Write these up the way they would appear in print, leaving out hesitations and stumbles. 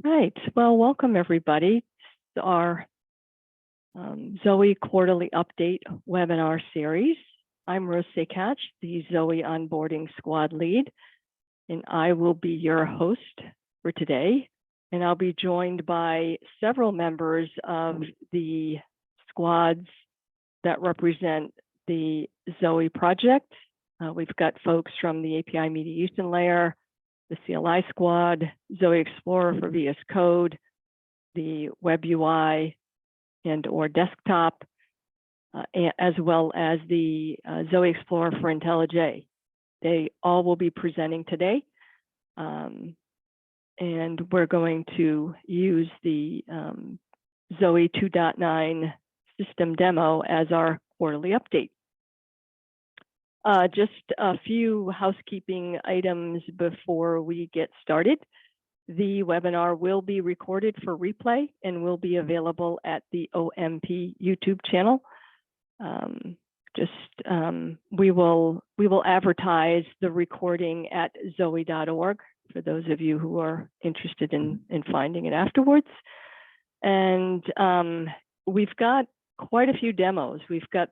Right. Well, welcome everybody to our Zowe Quarterly Update webinar series. I'm Zowe CLI, the Zowe Onboarding Squad Lead, and I will be your host for today. And I'll be joined by several members of the squads that represent the Zowe project. We've got folks from the API mediation layer, the CLI squad, Zowe Explorer for VS Code, the web UI and/or desktop, as well as the Zowe Explorer for IntelliJ. They all will be presenting today. And we're going to use the Zowe 2.9 system demo as our quarterly update. Just a few housekeeping items before we get started. The webinar will be recorded for replay and will be available at the OMP YouTube channel. We will advertise the recording at zowe.org for those of you who are interested in finding it afterwards. And we've got quite a few demos. We've got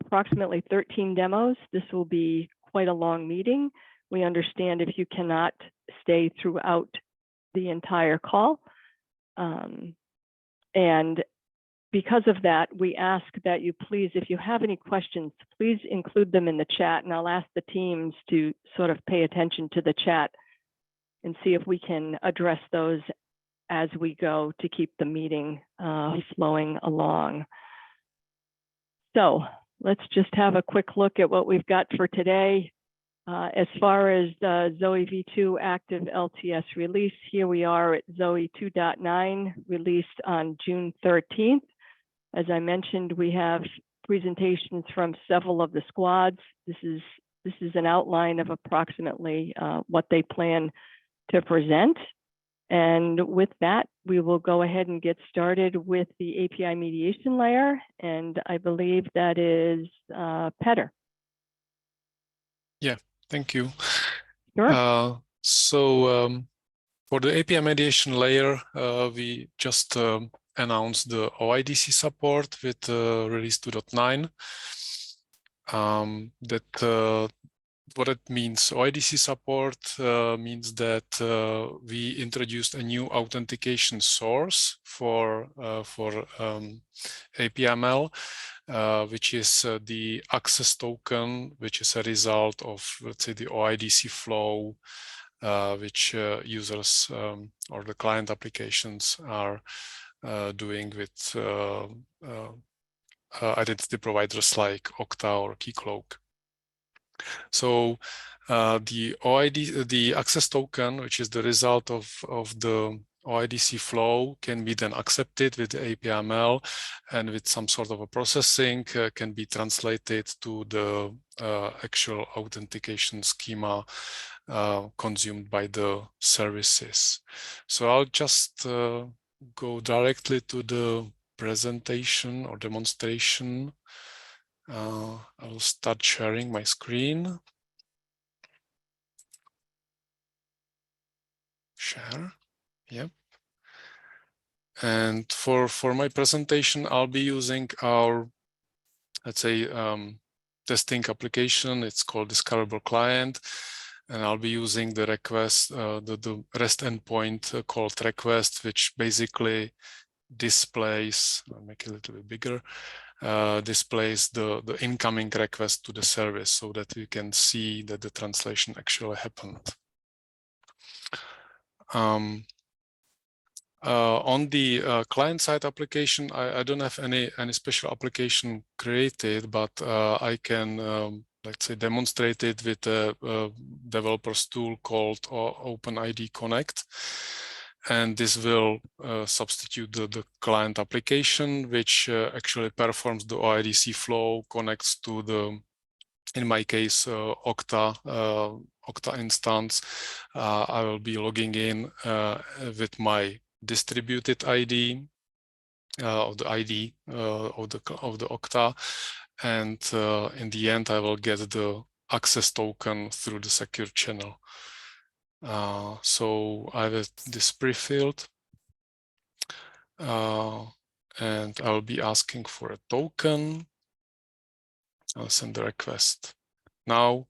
approximately 13 demos. This will be quite a long meeting. We understand if you cannot stay throughout the entire call. And because of that, we ask that you please, if you have any questions, please include them in the chat, and I'll ask the teams to sort of pay attention to the chat and see if we can address those as we go to keep the meeting flowing along. So let's just have a quick look at what we've got for today. As far as the Zowe v2 active LTS release, here we are at Zowe 2.9, released on June 13th. As I mentioned, we have presentations from several of the squads. This is an outline of approximately what they plan to present. And with that, we will go ahead and get started with the API mediation layer. And I believe that is Petter. Yeah, thank you. Sure. For the API mediation layer, we just announced the OIDC support with release 2.9. What it means, OIDC support means that we introduced a new authentication source for APML, which is the access token, which is a result of, let's say, the OIDC flow, which users or the client applications are doing with identity providers like Okta or Keycloak. So the access token, which is the result of the OIDC flow, can be then accepted with the APML, and with some sort of a processing can be translated to the actual authentication schema consumed by the services. So I'll just go directly to the presentation or demonstration. I will start sharing my screen. Share, yep. And for my presentation, I'll be using our, let's say, testing application. It's called Discoverable Client, and I'll be using the request, the REST endpoint called request, which basically displays, I'll make it a little bit bigger, displays the incoming request to the service so that you can see that the translation actually happened. On the client-side application, I don't have any special application created, but I can, let's say, demonstrate it with a developer's tool called OpenID Connect. And this will substitute the client application, which actually performs the OIDC flow, connects to the, in my case, Okta instance. I will be logging in with my distributed ID, of the ID of the Okta, and in the end, I will get the access token through the secure channel. So I have this pre-filled and I'll be asking for a token. I'll send the request. Now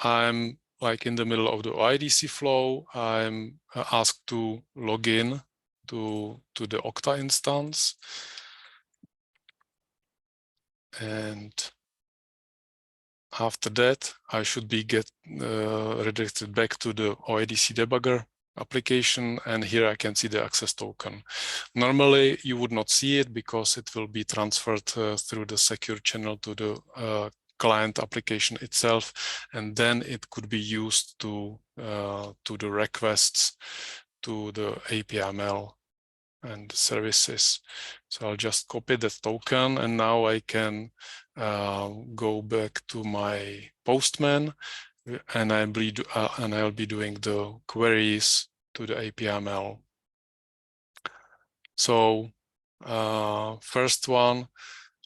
I'm like in the middle of the OIDC flow. I'm asked to log in to the Okta instance. And after that, I should be redirected back to the OIDC debugger application, and here I can see the access token. Normally, you would not see it because it will be transferred through the secure channel to the client application itself, and then it could be used to the requests to the APML and services. So I'll just copy the token, and now I can go back to my Postman, and I'll be doing the queries to the APML. So first one,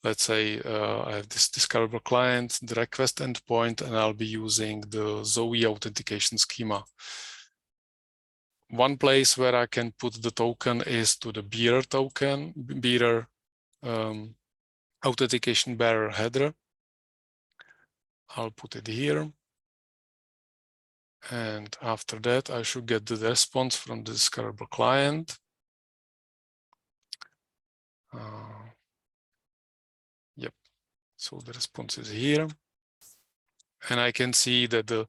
let's say I have this discoverable client, the request endpoint, and I'll be using the Zowe authentication schema. One place where I can put the token is to the bearer token, bearer authentication bearer header. I'll put it here. And after that, I should get the response from the discoverable client. Yep, so the response is here. And I can see that the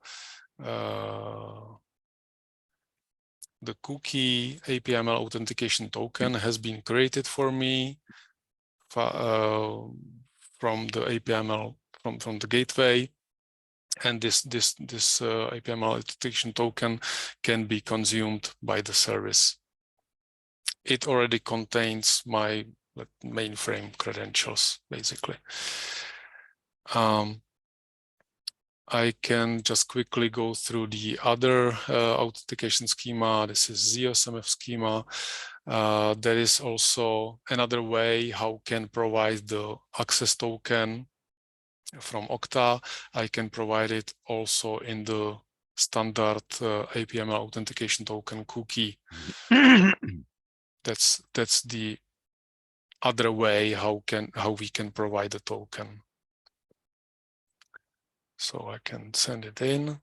cookie APML authentication token has been created for me from the APML, from the gateway. And this APML authentication token can be consumed by the service. It already contains my mainframe credentials, basically. I can just quickly go through the other authentication schema. This is ZSMF schema. There is also another way how can provide the access token from Okta. I can provide it also in the standard APML authentication token cookie. That's the other way how we can provide the token. So I can send it in,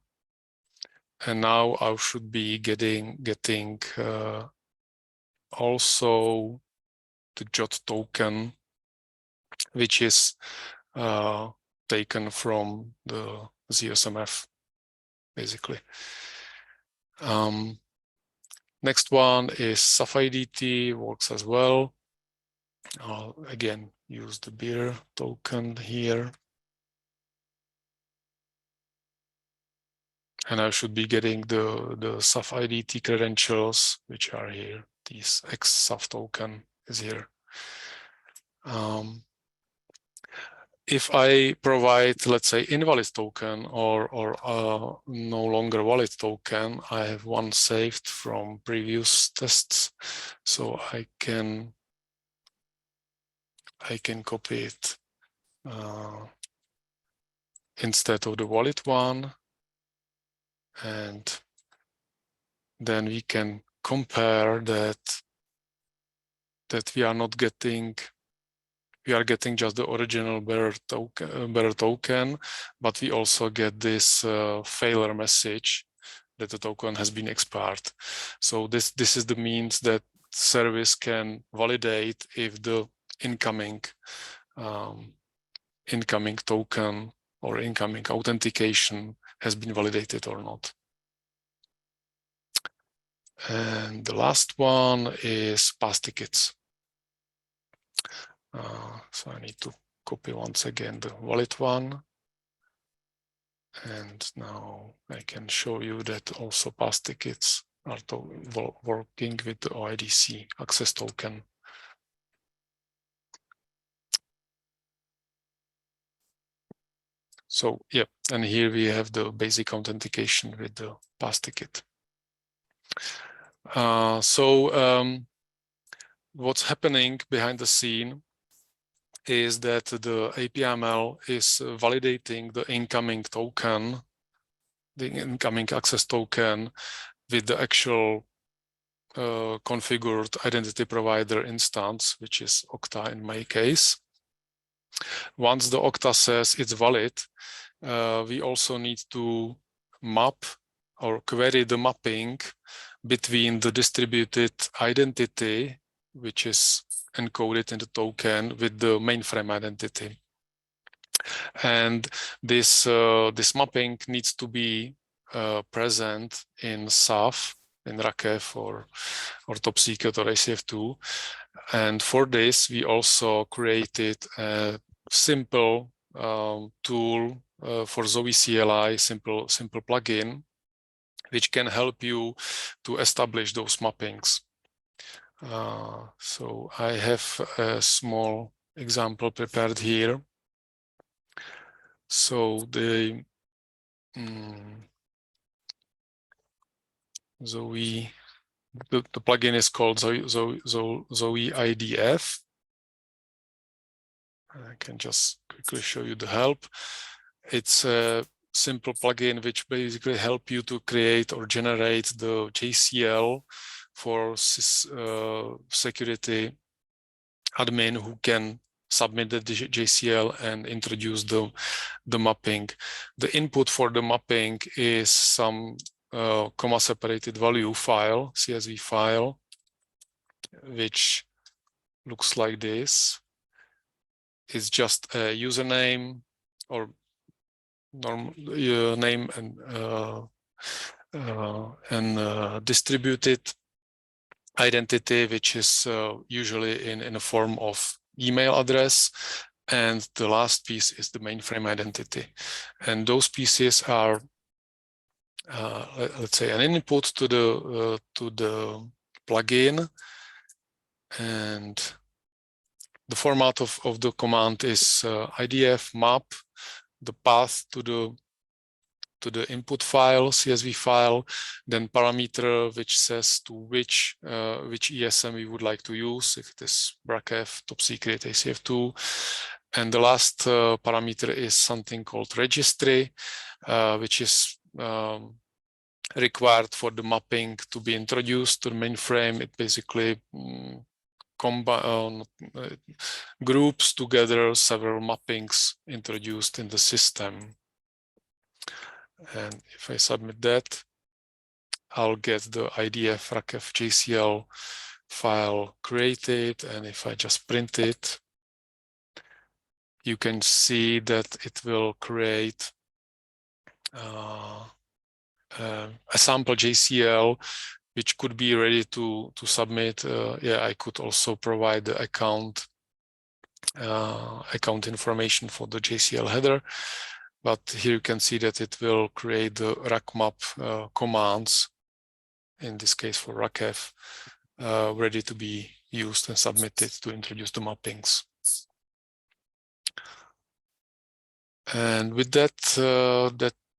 and now I should be getting also the JOT token, which is taken from the ZSMF, basically. Next one is SAF-IDT, works as well. I'll again use the bearer token here. And I should be getting the SAF-IDT credentials, which are here. This x-SAF token is here. If I provide, let's say, invalid token or no longer valid token, I have one saved from previous tests, so I can copy it instead of the valid one, and then we can compare that we are not getting. We are getting just the original bearer token, but we also get this failure message that the token has been expired. So this is the means that service can validate if the incoming token or incoming authentication has been validated or not. And the last one is pass tickets. So I need to copy once again the valid one. And now I can show you that also pass tickets are working with the OIDC access token. So yeah, and here we have the basic authentication with the pass ticket. What's happening behind the scene is that the APML is validating the incoming token, the incoming access token, with the actual configured identity provider instance, which is Okta in my case. Once the Okta says it's valid, we also need to map or query the mapping between the distributed identity, which is encoded in the token, with the mainframe identity. And this mapping needs to be present in SAF, in RAKEF or Top Secret or ACF2. And for this, we also created a simple tool for Zowe CLI, simple plugin, which can help you to establish those mappings. So I have a small example prepared here. So the Zowe, the plugin is called Zowe IDF. I can just quickly show you the help. It's a simple plugin which basically help you to create or generate the JCL for security admin who can submit the JCL and introduce the mapping. The input for the mapping is some comma separated value file, CSV file, which looks like this. It's just a username or normal name and distributed identity, which is usually in a form of email address, and the last piece is the mainframe identity. And those pieces are, let's say, an input to the plugin, and the format of the command is IDF map, the path to the input file, CSV file, then parameter which says to which ESM we would like to use, if it is RAKEF, Top Secret, ACF2. And the last parameter is something called registry, which is required for the mapping to be introduced to the mainframe. It basically groups together several mappings introduced in the system. And if I submit that, I'll get the IDF RAKEF JCL file created. And if I just print it, you can see that it will create a sample JCL, which could be ready to submit. Yeah, I could also provide the account information for the JCL header. But here you can see that it will create the RAKMap commands, in this case for RAKEF, ready to be used and submitted to introduce the mappings. And with that,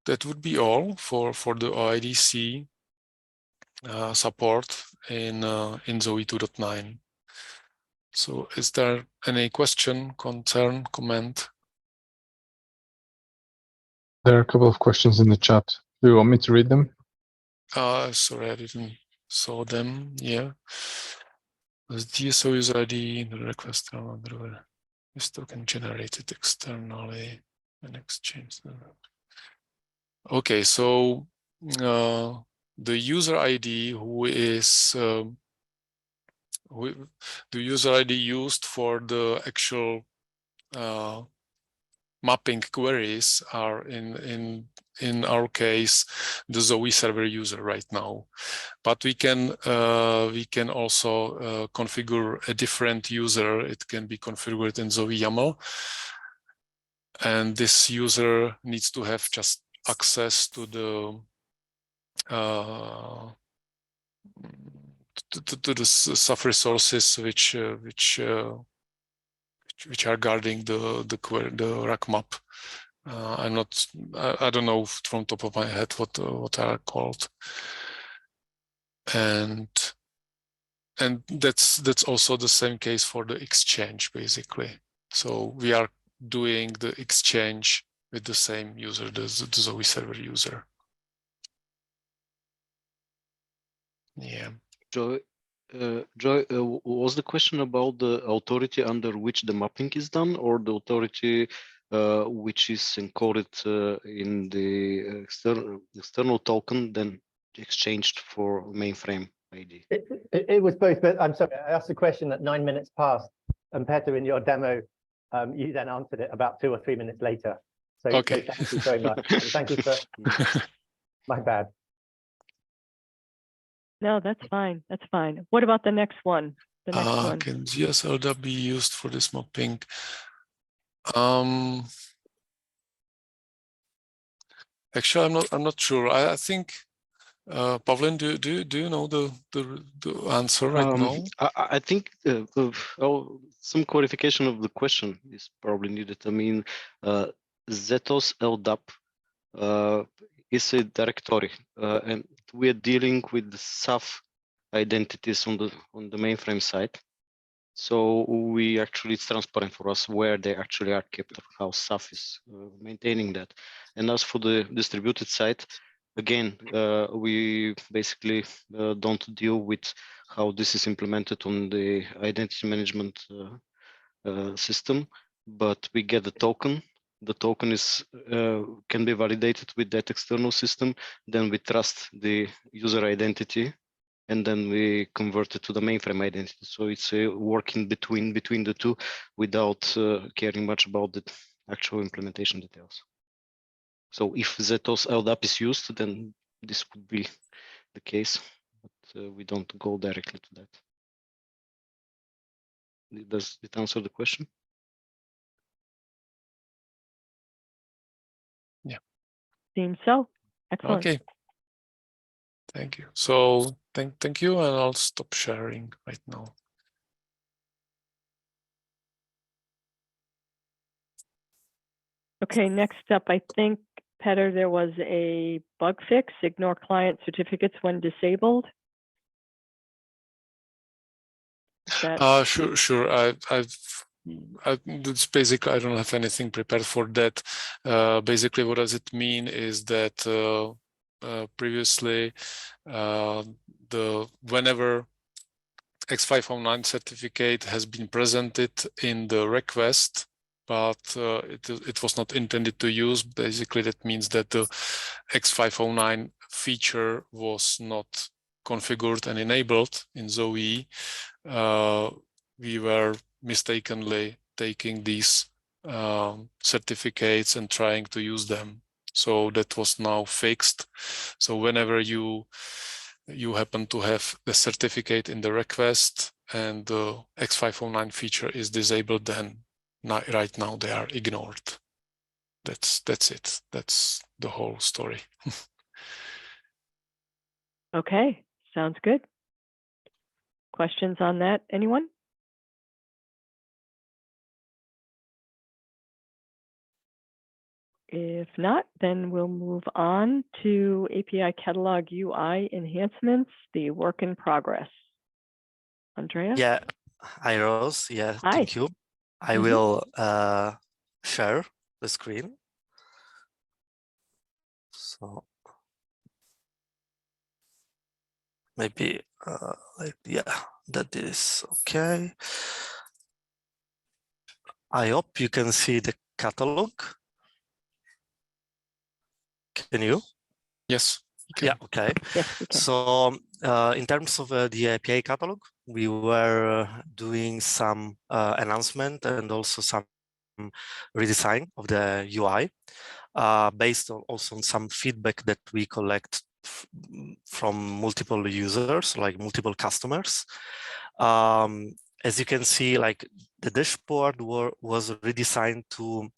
that would be all for the OIDC support in Zowe 2.9. So is there any question, concern, comment? There are a couple of questions in the chat. Do you want me to read them? Sorry, I didn't saw them. Yeah. The DSO user ID, the request is token generated externally and exchange. Okay, so the user ID who is the user ID used for the actual mapping queries are in our case the Zowe server user right now, but we can also configure a different user. It can be configured in Zowe YAML, and this user needs to have just access to the SAF resources which are guarding the rack map. I don't know from top of my head what are called, and that's also the same case for the exchange basically. So we are doing the exchange with the same user, the Zowe server user. Yeah. Joe, Joy, was the question about the authority under which the mapping is done, or the authority which is encoded in the external token, then exchanged for mainframe ID? It was both, but I'm sorry, I asked the question at 9 minutes past, and Peter, in your demo, you then answered it about 2 or 3 minutes later. So, Okay. so thank you very much. Thank you for my bad. No, that's fine. That's fine. What about the next one? The next one. Can GSLDAP be used for this mapping? Actually, I'm not sure. I think Pavlin, do you know the answer right now? I think some clarification of the question is probably needed. I mean, Zowe LDAP is a directory, and we are dealing with the SAF identities on the mainframe side. So we actually, it's transparent for us where they actually are kept, or how SAF is maintaining that. And as for the distributed side, again, we basically don't deal with how this is implemented on the identity management system, but we get the token. The token is can be validated with that external system. Then we trust the user identity, and then we convert it to the mainframe identity. So it's a working between the two without caring much about the actual implementation details. So if Zowe LDAP is used, then this would be the case, but we don't go directly to that. Does it answer the question? Yeah. Seems so. Excellent. Okay. Thank you. So thank you, and I'll stop sharing right now. Okay, next up, I think, Peter, there was a bug fix, ignore client certificates when disabled. Sure. It's basically, I don't have anything prepared for that. Basically, what does it mean is that previously, whenever X509 certificate has been presented in the request, but it was not intended to use. Basically, that means that the X509 feature was not configured and enabled in Zowe. We were mistakenly taking these certificates and trying to use them. So that was now fixed. So whenever you happen to have the certificate in the request and the X509 feature is disabled, then right now they are ignored. That's it. That's the whole story. Okay, sounds good. Questions on that, anyone? If not, then we'll move on to API Catalog UI enhancements, the work in progress. Andrea? Yeah, hi Rose. Yeah, Hi. thank you. I will share the screen. So maybe yeah, that is okay. I hope you can see the catalog. Can you? Yes. Yeah, okay. Yes, we can. So in terms of the API catalog, we were doing some enhancement and also some redesign of the UI based on also on some feedback that we collect from multiple users, like multiple customers. As you can see, like the dashboard was redesigned to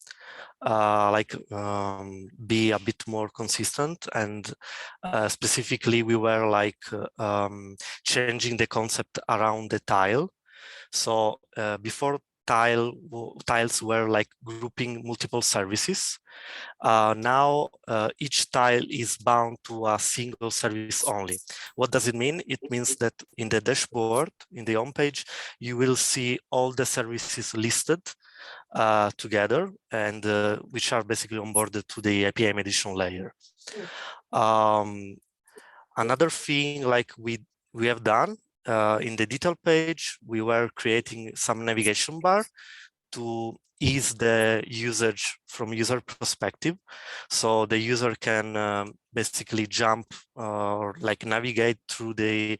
be a bit more consistent, and specifically we were like changing the concept around the tile. So before tiles were like grouping multiple services. Now each tile is bound to a single service only. What does it mean? It means that in the dashboard, in the home page, you will see all the services listed together, and which are basically onboarded to the API Mediation layer. Another thing like we have done in the detail page, we were creating some navigation bar to ease the usage from user perspective. So the user can basically jump or like navigate through the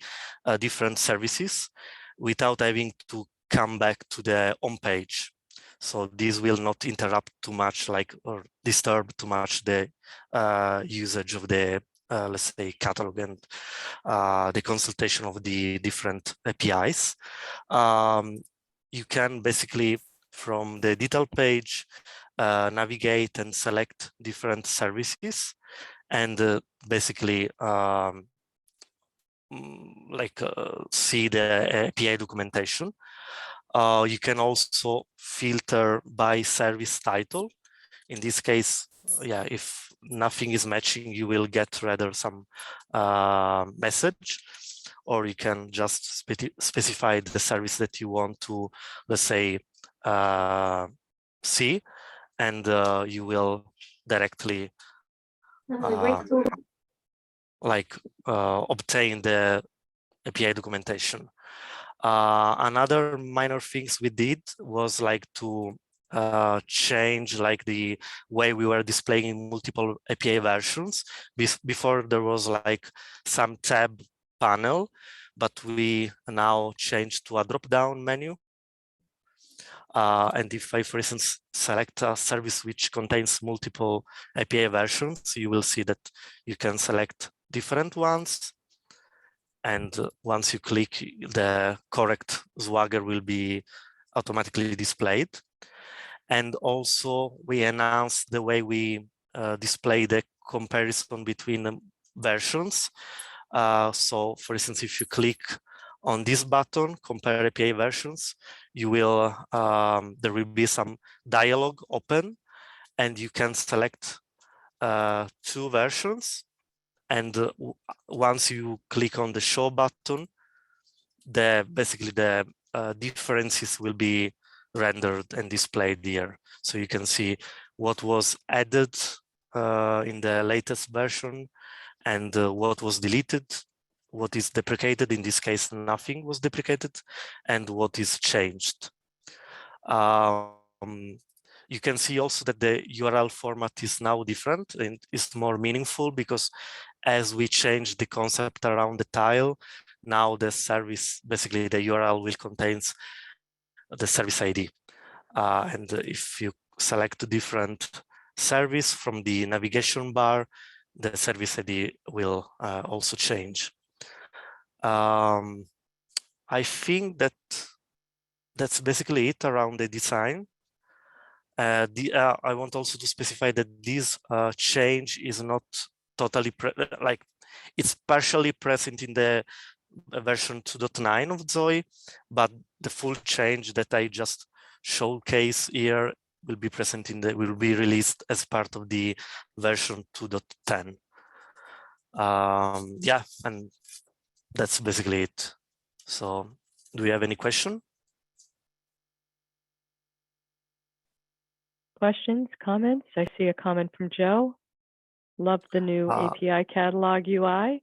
different services without having to come back to the home page. So this will not interrupt too much, like, or disturb too much the usage of the let's say catalog and the consultation of the different APIs. You can basically from the detail page navigate and select different services and basically see the API documentation. You can also filter by service title. In this case, yeah, if nothing is matching, you will get rather some message, or you can just specify the service that you want to, let's say, see, and you will directly obtain the API documentation. Another minor things we did was like to change like the way we were displaying multiple API versions. Before there was like some tab panel, but we now changed to a drop-down menu. And if I, for instance, select a service which contains multiple API versions, you will see that you can select different ones. And once you click, the correct Swagger will be automatically displayed. And also we announced the way we display the comparison between versions. So for instance, if you click on this button, compare API versions, you will, there will be some dialog open and you can select 2 versions. And once you click on the show button, basically the differences will be rendered and displayed here. So you can see what was added in the latest version and what was deleted, what is deprecated. In this case, nothing was deprecated, and what is changed. You can see also that the URL format is now different and is more meaningful, because as we change the concept around the tile, now the service, basically the URL will contain the service ID. And if you select a different service from the navigation bar, the service ID will also change. I think that that's basically it around the design. I want also to specify that this change is not totally it's partially present in the version 2.9 of Zowe, but the full change that I just showcase here will be present will be released as part of the version 2.10. Yeah, and that's basically it. So do you have any question? Questions, comments? I see a comment from Joe. Love the new API catalog UI.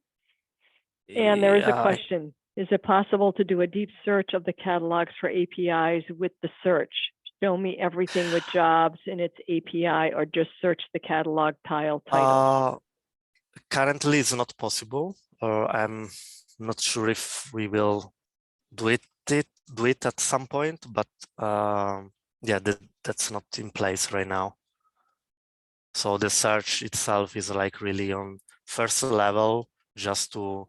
And there is a question. Is it possible to do a deep search of the catalogs for APIs with the search? Show me everything with jobs in its API, or just search the catalog tile title? Currently, it's not possible. I'm not sure if we will do it at some point, but yeah, that's not in place right now. So the search itself is like really on first level, just to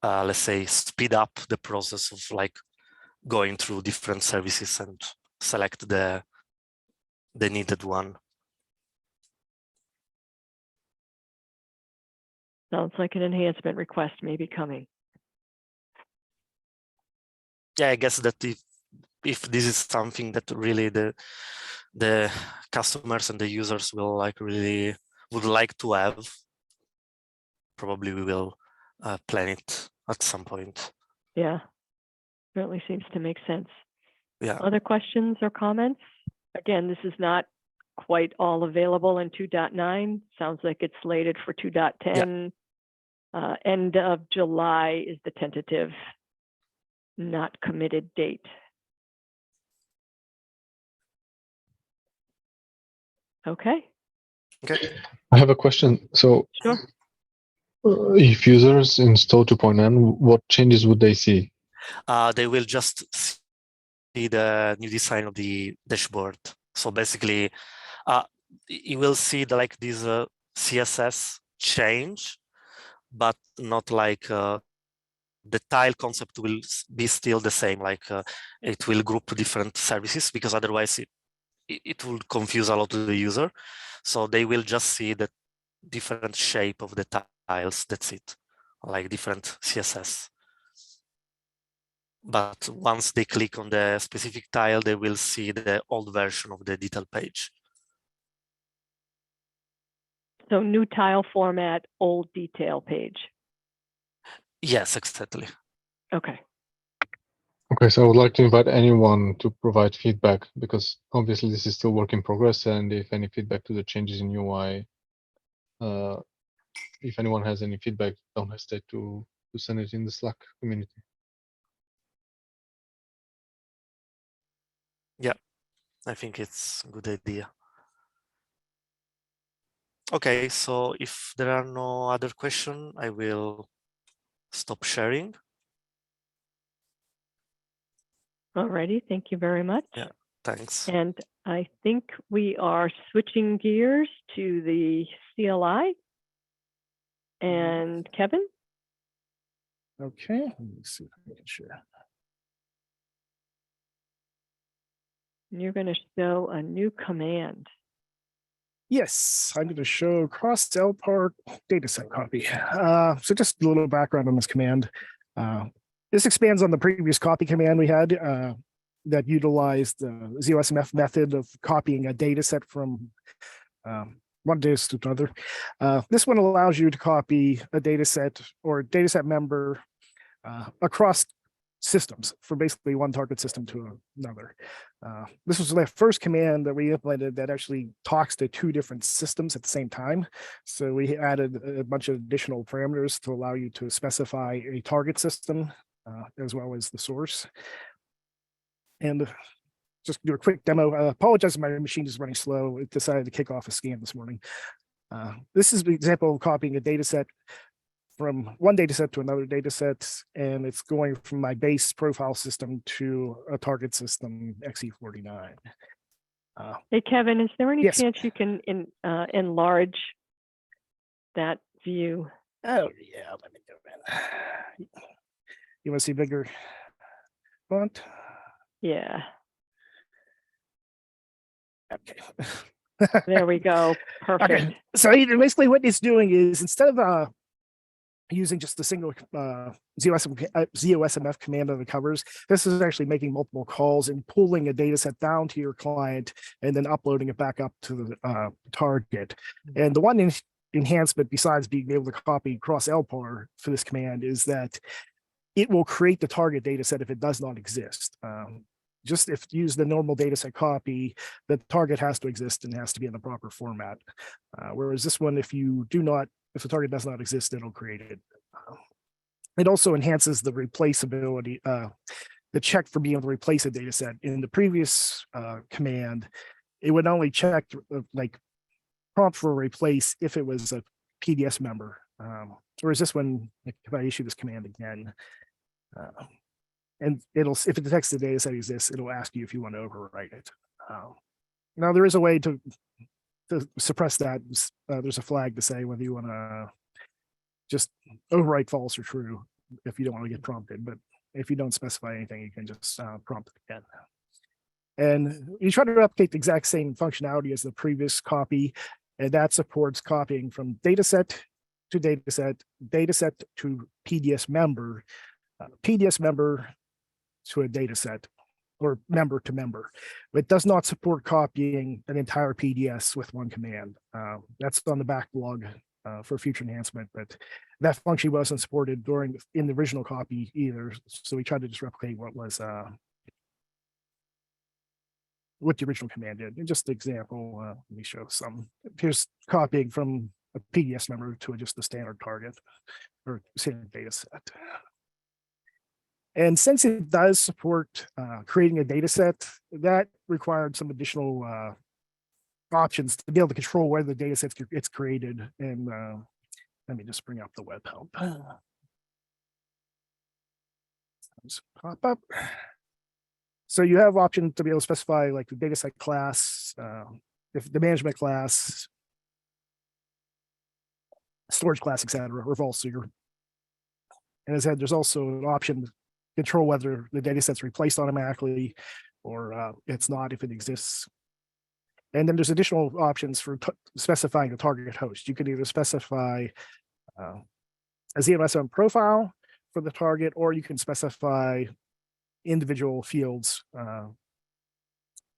let's say speed up the process of like going through different services and select the needed one. Sounds like an enhancement request may be coming. Yeah, I guess that if this is something that really the customers and the users will really would like to have, probably we will plan it at some point. Yeah, certainly seems to make sense. Yeah. Other questions or comments? Again, this is not quite all available in 2.9. Sounds like it's slated for 2.10. Yeah. End of July is the tentative not committed date. Okay, Okay. I have a question. So sure. if users install 2.9, what changes would they see? They will just see the new design of the dashboard. So basically, you will see like this CSS change, but not like the tile concept will be still the same. Like it will group different services, because otherwise it will confuse a lot of the user. So they will just see the different shape of the tiles. That's it, like different CSS. But once they click on the specific tile, they will see the old version of the detail page. So new tile format, old detail page. Yes, exactly. Okay. Okay, so I would like to invite anyone to provide feedback, because obviously this is still work in progress, and if any feedback to the changes in UI, if anyone has any feedback, don't hesitate to send it in the Slack community. Yeah, I think it's a good idea. Okay, so if there are no other questions, I will stop sharing. Alrighty, thank you very much. Yeah, thanks. And I think we are switching gears to the CLI. And Kevin? Okay, let me see if I can share. You're going to show a new command. Yes, I'm going to show x-LPAR dataset copy. So just a little background on this command. This expands on the previous copy command we had that utilized the Zowe SMF method of copying a dataset from one dataset to another. This one allows you to copy a dataset or dataset member across systems from basically one target system to another. This was the first command that we implemented that actually talks to two different systems at the same time. So we added a bunch of additional parameters to allow you to specify a target system as well as the source. And just do a quick demo. Apologize, my machine is running slow. It decided to kick off a scan this morning. This is the example of copying a data set from one data set to another data set, and it's going from my base profile system to a target system, XE49. Hey, Kevin, is there any Yes. chance you can enlarge that view? Oh, yeah, let me go in. You want to see bigger font? Yeah, Okay. there we go. Perfect. Okay. So basically what it's doing is, instead of using just a single Zowe SMF command that it covers, this is actually making multiple calls and pulling a data set down to your client and then uploading it back up to the target. And the one enhancement, besides being able to copy x-LPAR for this command, is that it will create the target data set if it does not exist. Just if you use the normal data set copy, the target has to exist and has to be in the proper format. Whereas this one, if the target does not exist, it'll create it. It also enhances the replaceability, the check for being able to replace a data set. In the previous command, it would only check like prompt for replace if it was a PDS member. Whereas this one, if I issue this command again, and if it detects the data set exists, it'll ask you if you want to overwrite it. Now there is a way to suppress that. There's a flag to say whether you want to just overwrite false or true if you don't want to get prompted. But if you don't specify anything, you can just prompt it again. And you try to replicate the exact same functionality as the previous copy, and that supports copying from dataset to dataset, dataset to PDS member, PDS member to a dataset, or member to member. It does not support copying an entire PDS with one command. That's on the backlog for future enhancement, but that function wasn't supported in the original copy either. So we tried to just replicate what the original command did. And just an example, let me show some. Here's copying from a PDS member to just the standard target or standard data set. And since it does support creating a data set, that required some additional options to be able to control where the data set it's created. And let me just bring up the web help. Just pop up. So you have option to be able to specify like the data set class, if the management class, storage class, etc., or Volsuger. And as I said, there's also an option to control whether the data set's replaced automatically or it's not if it exists. And then there's additional options for specifying the target host. You could either specify a ZMSM profile for the target, or you can specify individual fields that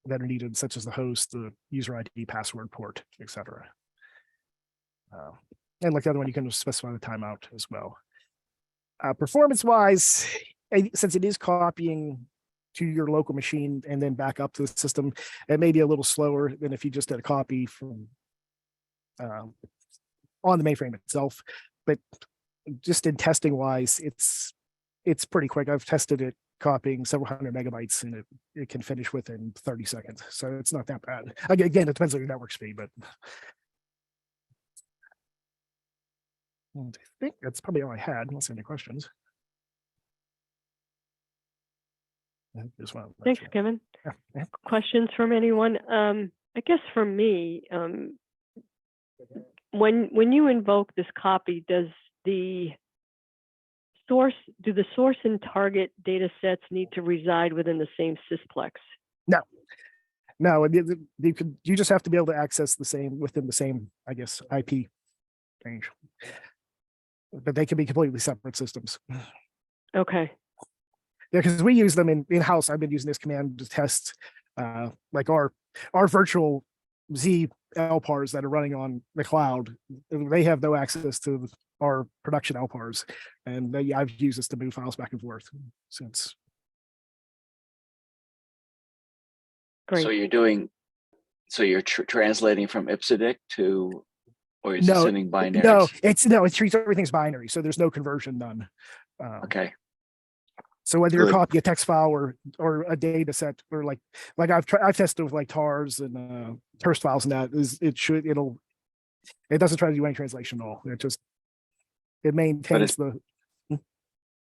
are needed, such as the host, the user ID, password, port, etc. And like the other one, you can specify the timeout as well. Performance-wise, since it is copying to your local machine and then back up to the system, it may be a little slower than if you just did a copy from on the mainframe itself. But just in testing wise, it's pretty quick. I've tested it copying several hundred megabytes, and it can finish within 30 seconds. So it's not that bad. Again, it depends on your network speed, but and I think that's probably all I had, unless any questions. Thanks, Kevin. Yeah. Questions from anyone? I guess for me, when you invoke this copy, do the source and target data sets need to reside within the same sysplex? No, you just have to be able to access the same within the same, I guess, IP range. But they can be completely separate systems. Okay. Yeah, because we use them in-house. I've been using this command to test like our virtual x-LPARs that are running on the cloud. They have no access to our production x-LPARs, and I've used this to move files back and forth since. Great. So you're translating from IPSODIC to, or is it sending binaries? No, it treats everything's binary, so there's no conversion done. Okay. So whether you're copying a text file or a data set, or like I've tested with like TARs and TERST files, and that it doesn't try to do any translation at all. It maintains the. Yeah,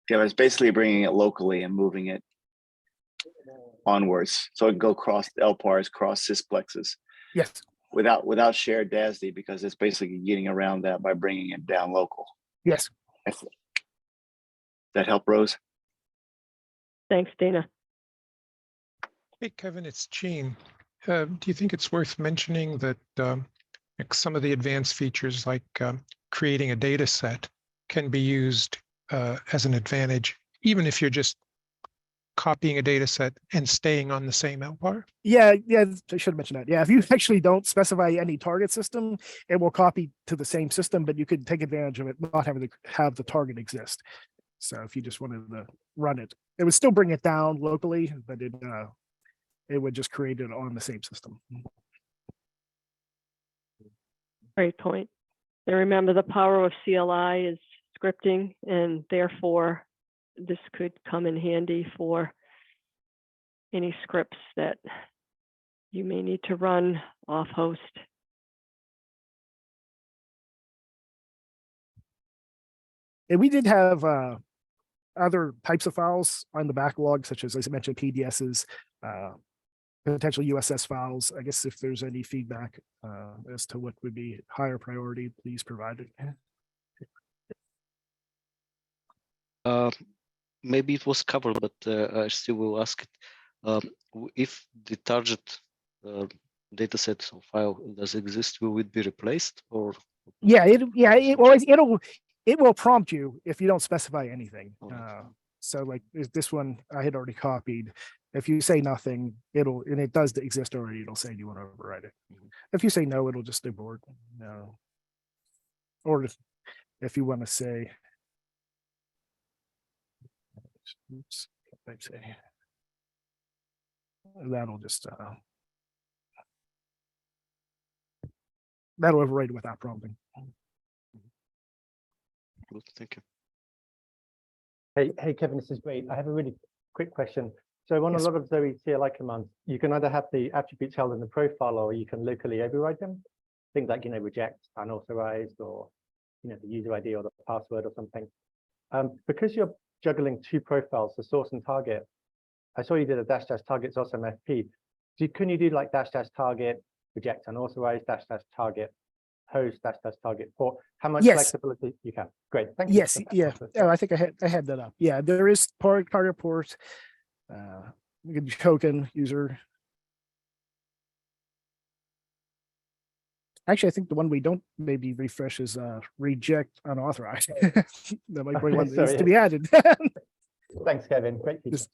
but it's basically bringing it locally and moving it onwards, so it can go cross LPARs, cross sysplexes. Yes. Without shared DASD, because it's basically getting around that by bringing it down local. Yes. That help, Rose? Thanks, Dana. Hey, Kevin, it's Gene. Do you think it's worth mentioning that some of the advanced features like creating a data set can be used as an advantage, even if you're just copying a data set and staying on the same LPAR? Yeah, I should have mentioned that. Yeah, if you actually don't specify any target system, it will copy to the same system, but you could take advantage of it not having to have the target exist. So if you just wanted to run it, it would still bring it down locally, but it would just create it on the same system. Great point. And remember, the power of CLI is scripting, and therefore this could come in handy for any scripts that you may need to run off host. And we did have other types of files on the backlog, such as I mentioned, PDSs, potential USS files. I guess if there's any feedback as to what would be higher priority, please provide it. Maybe it was covered, but I still will ask it. If the target data set or file does exist, will it be replaced or? Yeah, it will prompt you if you don't specify anything. So like this one I had already copied. If you say nothing, and it does exist already, it'll say, do you want to override it? If you say no, it'll just abort. No. Or if you want to say, oops, let's say, that'll just that'll override without prompting. Good, thank you. Hey, Kevin, this is great. I have a really quick question. So on Yes. a lot of Zowe CLI commands, you can either have the attributes held in the profile or you can locally override them. Things like, reject, unauthorized, or, the user ID or the password or something. Because you're juggling two profiles, the source and target, I saw you did a -- target awesome FP. Can you do like -- target, reject unauthorized, -- target host, -- target port? How much Yes. flexibility you can? Great, thank you. Yes, yeah. Oh, I think I had that up. Yeah, there is target port. You can token user. Actually, I think the one we don't maybe refresh is reject unauthorized. That might be one that needs to be added. Thanks, Kevin. Great feedback.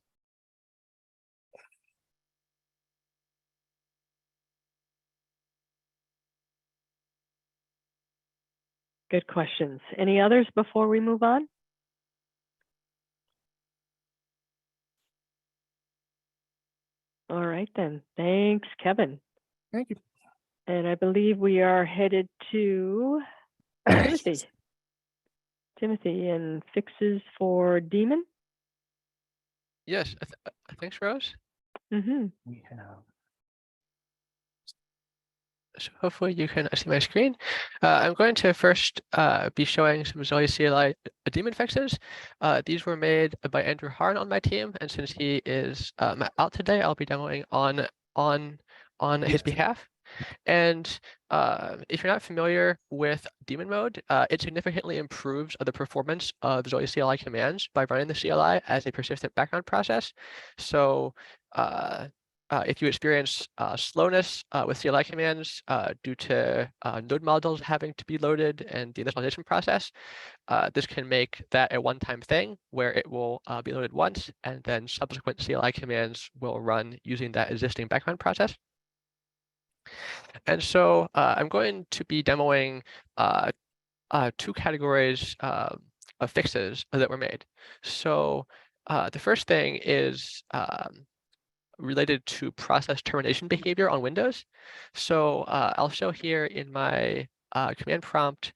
Good questions. Any others before we move on? All right, then. Thanks, Kevin. Thank you. And I believe we are headed to Timothy. Timothy, and fixes for Daemon. Yes, thanks, Rose. Mm-hmm. We have. So hopefully you can see my screen. I'm going to first be showing some Zowe CLI daemon fixes. These were made by Andrew Harn on my team, and since he is out today, I'll be demoing on his behalf. And if you're not familiar with daemon mode, it significantly improves the performance of Zowe CLI commands by running the CLI as a persistent background process. So if you experience slowness with CLI commands due to node modules having to be loaded and the initialization process, this can make that a one-time thing where it will be loaded once and then subsequent CLI commands will run using that existing background process. And so I'm going to be demoing two categories of fixes that were made. So the first thing is related to process termination behavior on Windows. So I'll show here in my command prompt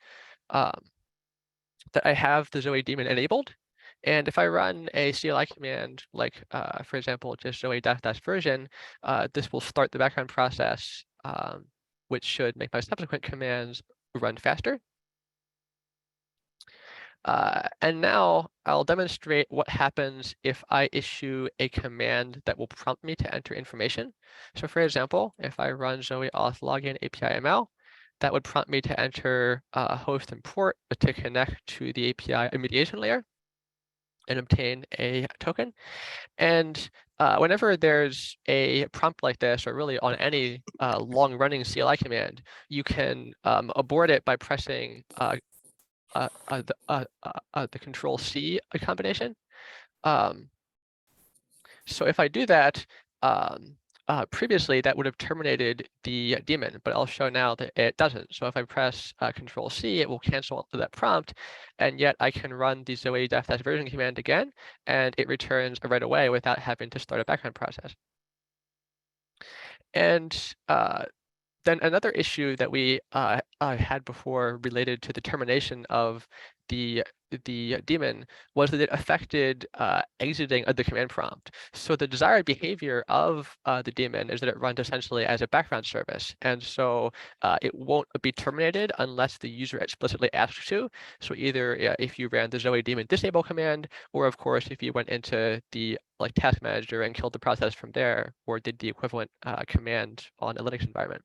that I have the Zowe daemon enabled. And if I run a CLI command, like, for example, just Zowe -- version, this will start the background process, which should make my subsequent commands run faster. And now I'll demonstrate what happens if I issue a command that will prompt me to enter information. So for example, if I run Zowe auth login API ML, that would prompt me to enter host and port to connect to the API mediation layer and obtain a token. And whenever there's a prompt like this, or really on any long-running CLI command, you can abort it by pressing the Control C combination. So if I do that, previously that would have terminated the daemon, but I'll show now that it doesn't. So if I press Control C, it will cancel that prompt, and yet I can run the Zowe -- version command again, and it returns right away without having to start a background process. And then another issue that we had before related to the termination of the daemon was that it affected exiting of the command prompt. So the desired behavior of the daemon is that it runs essentially as a background service. And so it won't be terminated unless the user explicitly asks to. So either if you ran the Zowe daemon disable command, or of course, if you went into the task manager and killed the process from there, or did the equivalent command on a Linux environment.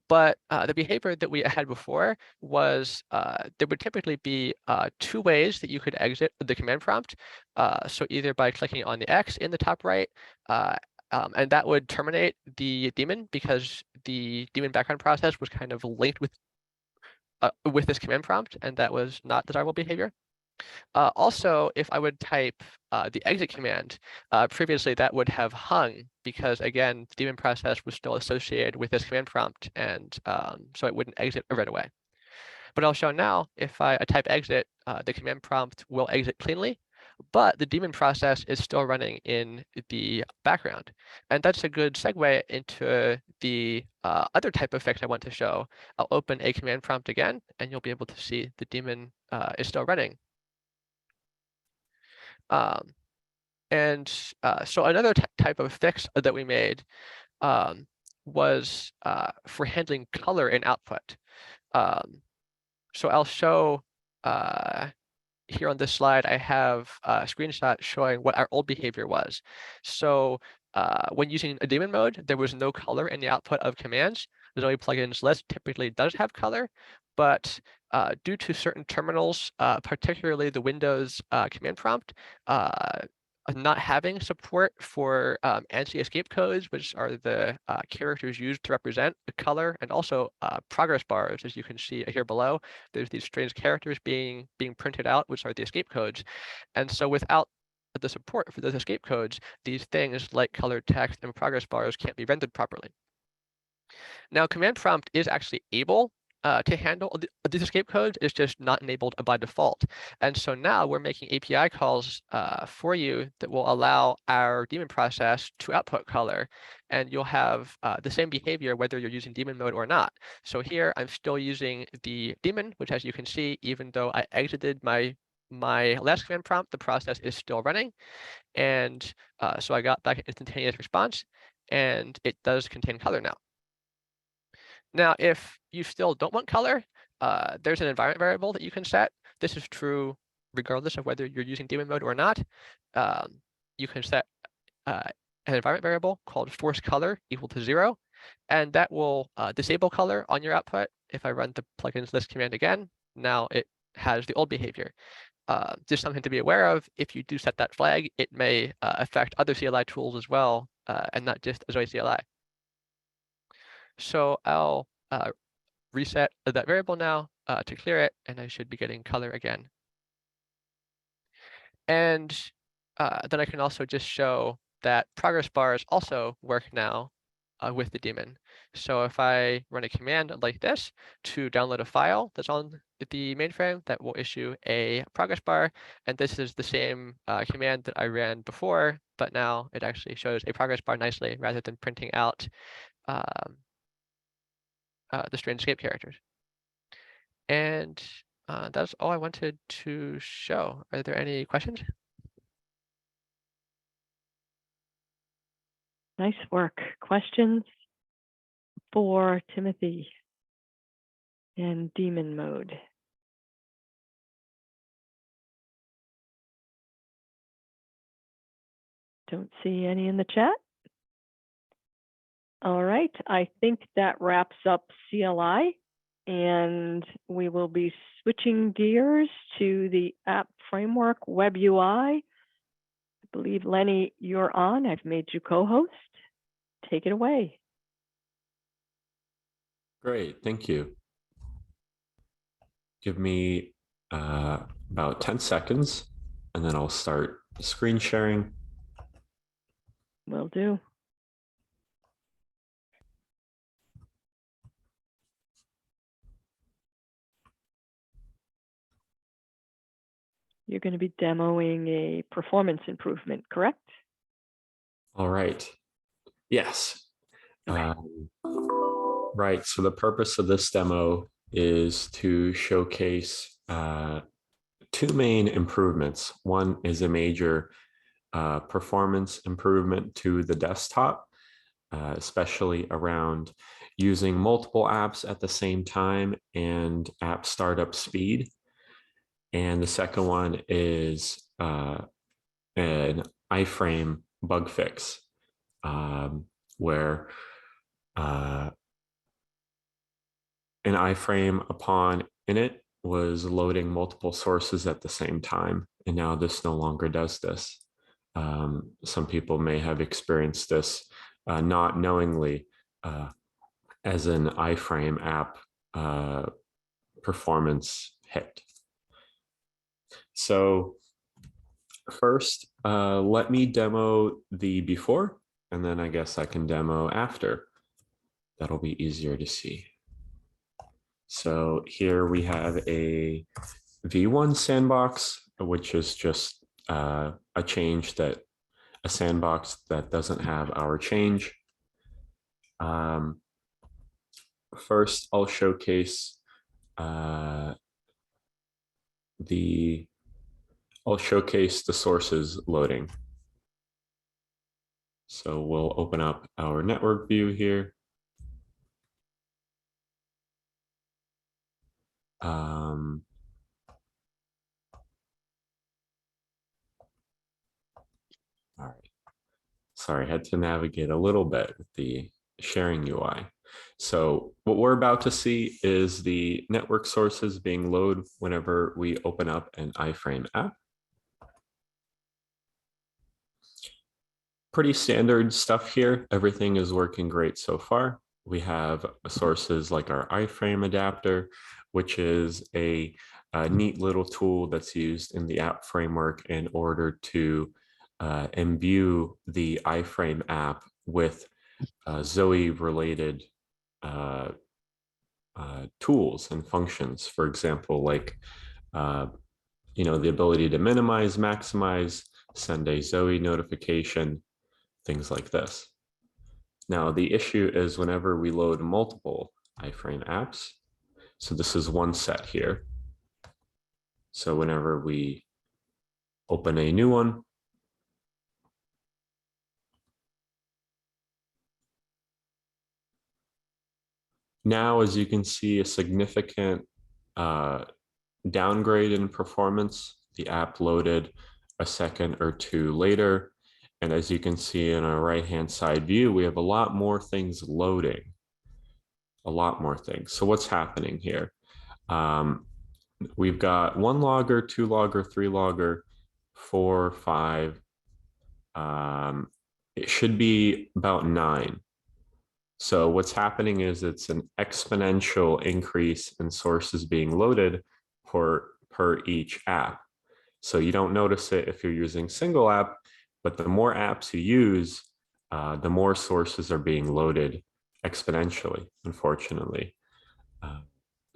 But the behavior that we had before was there would typically be two ways that you could exit the command prompt. So either by clicking on the X in the top right, and that would terminate the daemon because the daemon background process was kind of linked with this command prompt, and that was not desirable behavior. Also, if I would type the exit command, previously that would have hung because, again, the daemon process was still associated with this command prompt, and so it wouldn't exit right away. But I'll show now, if I type exit, the command prompt will exit cleanly, but the daemon process is still running in the background. And that's a good segue into the other type of fix I want to show. I'll open a command prompt again, and you'll be able to see the daemon is still running. So another type of fix that we made was for handling color in output. So I'll show here on this slide, I have a screenshot showing what our old behavior was. So when using a daemon mode, there was no color in the output of commands. The Zowe plugins list typically does have color, but due to certain terminals, particularly the Windows command prompt, not having support for ANSI escape codes, which are the characters used to represent the color, and also progress bars, as you can see here below. There's these strange characters being printed out, which are the escape codes. And so without the support for those escape codes, these things like colored text and progress bars can't be rendered properly. Now, command prompt is actually able to handle these escape codes. It's just not enabled by default. And so now we're making API calls for you that will allow our daemon process to output color. And you'll have the same behavior whether you're using daemon mode or not. So here I'm still using the daemon, which, as you can see, even though I exited my last command prompt, the process is still running. And so I got back an instantaneous response, and it does contain color now. Now, if you still don't want color, there's an environment variable that you can set. This is true regardless of whether you're using daemon mode or not. You can set an environment variable called force color equal to 0, and that will disable color on your output. If I run the plugins list command again, now it has the old behavior. Just something to be aware of. If you do set that flag, it may affect other CLI tools as well, and not just Zowe CLI. So I'll reset that variable now to clear it, and I should be getting color again. And then I can also just show that progress bars also work now with the daemon. So if I run a command like this to download a file that's on the mainframe, that will issue a progress bar. And this is the same command that I ran before, but now it actually shows a progress bar nicely rather than printing out the strange escape characters. And that's all I wanted to show. Are there any questions? Nice work. Questions for Timothy in daemon mode? Don't see any in the chat. All right, I think that wraps up CLI, and we will be switching gears to the app framework web UI. I believe, Lenny, you're on. I've made you co-host. Take it away. Great, thank you. Give me about 10 seconds, and then I'll start screen sharing. Will do. You're going to be demoing a performance improvement, correct? All right. Yes. Okay. Right. So the purpose of this demo is to showcase two main improvements. One is a major performance improvement to the desktop, especially around using multiple apps at the same time and app startup speed. And the second one is an iframe bug fix, where an iframe upon init was loading multiple sources at the same time, and now this no longer does this. Some people may have experienced this not knowingly as an iframe app performance hit. So first, let me demo the before, and then I guess I can demo after. That'll be easier to see. So here we have a V1 sandbox, which is just a change a sandbox that doesn't have our change. First, I'll showcase the I'll showcase the sources loading. So we'll open up our network view here. All right. Sorry, I had to navigate a little bit with the sharing UI. So what we're about to see is the network sources being loaded whenever we open up an iframe app. Pretty standard stuff here. Everything is working great so far. We have sources like our iframe adapter, which is a neat little tool that's used in the app framework in order to imbue the iframe app with Zowe related tools and functions. For example, like the ability to minimize, maximize, send a Zowe notification, things like this. Now, the issue is whenever we load multiple iframe apps, so this is one set here. So whenever we open a new one, now, as you can see, a significant downgrade in performance. The app loaded a second or two later. And as you can see in our right-hand side view, we have a lot more things loading, a lot more things. So what's happening here? We've got 1 logger, 2 logger, 3 logger, 4, 5. It should be about 9. So what's happening is it's an exponential increase in sources being loaded per each app. So you don't notice it if you're using single app, but the more apps you use, the more sources are being loaded exponentially, unfortunately.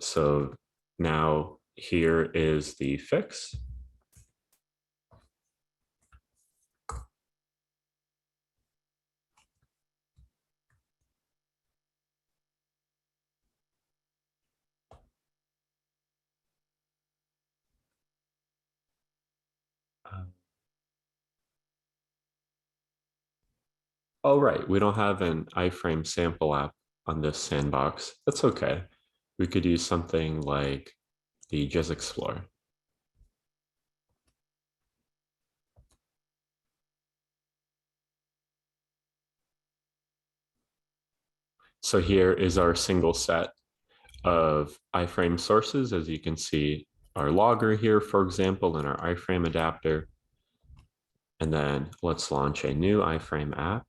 So now here is the fix. Oh, right, we don't have an iframe sample app on this sandbox. That's okay. We could use something like the Zowe Explorer. So here is our single set of iframe sources. As you can see, our logger here, for example, and our iframe adapter. And then let's launch a new iframe app.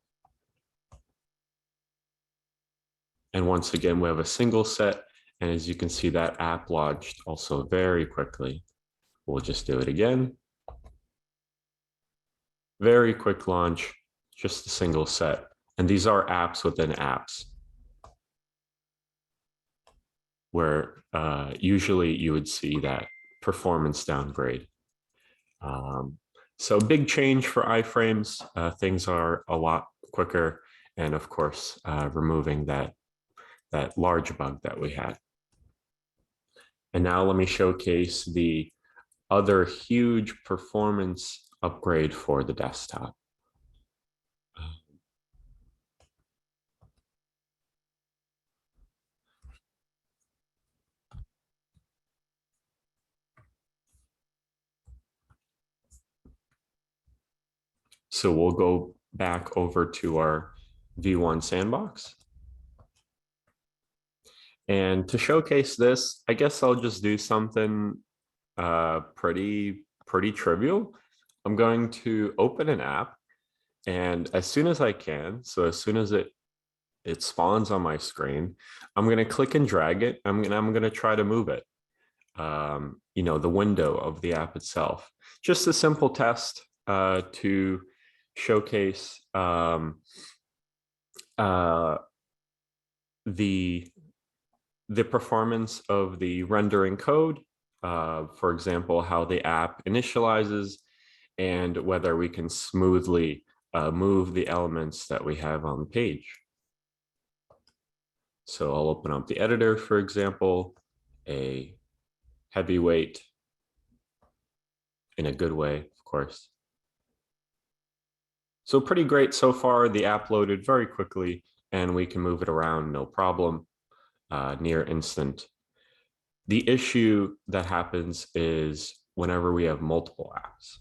And once again, we have a single set. And as you can see, that app launched also very quickly. We'll just do it again. Very quick launch, just a single set. And these are apps within apps, where usually you would see that performance downgrade. So big change for iframes. Things are a lot quicker. And of course, removing that large bug that we had. And now let me showcase the other huge performance upgrade for the desktop. So we'll go back over to our V1 sandbox. And to showcase this, I guess I'll just do something pretty trivial. I'm going to open an app, and as soon as I can, so as soon as it spawns on my screen, I'm going to click and drag it. I'm going to try to move it. The window of the app itself. Just a simple test to showcase the performance of the rendering code, for example, how the app initializes and whether we can smoothly move the elements that we have on the page. So I'll open up the editor, for example, a heavyweight in a good way, of course. So pretty great so far. The app loaded very quickly and we can move it around, no problem, near instant. The issue that happens is whenever we have multiple apps.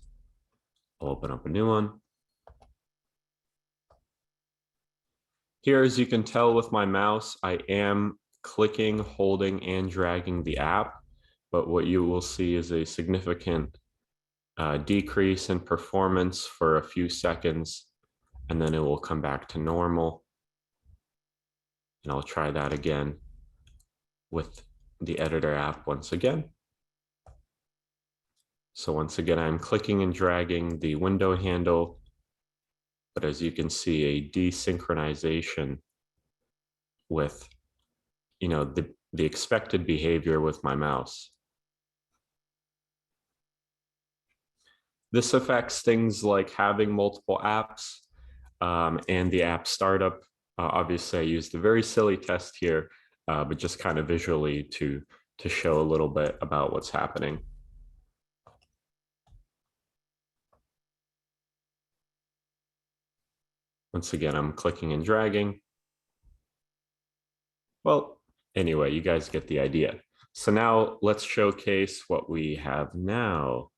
I'll open up a new one. Here, as you can tell with my mouse, I am clicking, holding, and dragging the app, but what you will see is a significant decrease in performance for a few seconds, and then it will come back to normal. And I'll try that again with the editor app once again. So once again, I'm clicking and dragging the window handle, but as you can see, a desynchronization with, you know, the expected behavior with my mouse. This affects things like having multiple apps and the app startup. Obviously, I used a very silly test here, but just kind of visually to show a little bit about what's happening. Once again, I'm clicking and dragging. Well, anyway, you guys get the idea. So now let's showcase what we have now.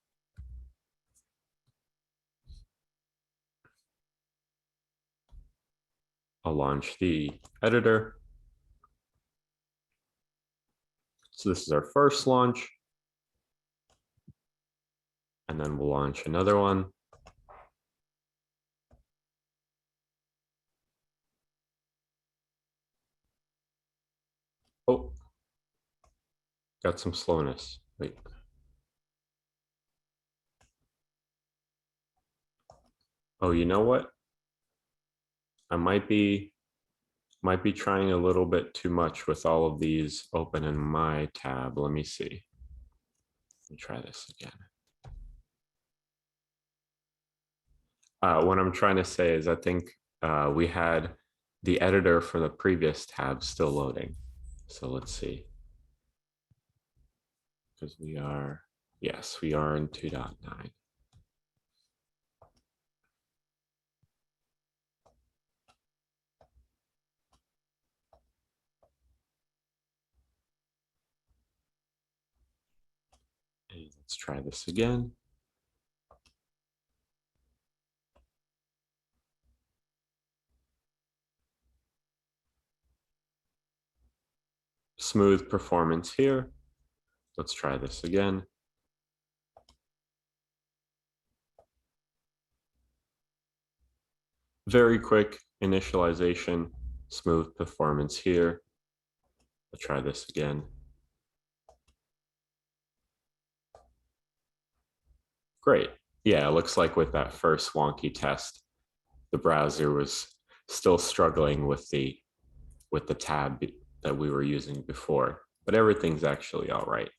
I'll launch the editor. So this is our first launch. And then we'll launch another one. Oh, got some slowness. Wait. Oh, you know what? I might be trying a little bit too much with all of these open in my tab. Let me see. Let me try this again. What I'm trying to say is I think we had the editor for the previous tab still loading. So let's see. Because we are, yes, we are in 2.9. And let's try this again. Smooth performance here. Let's try this again. Very quick initialization, smooth performance here. Let's try this again. Great. Yeah, it looks like with that first wonky test, the browser was still struggling with the tab that we were using before, but everything's actually all right.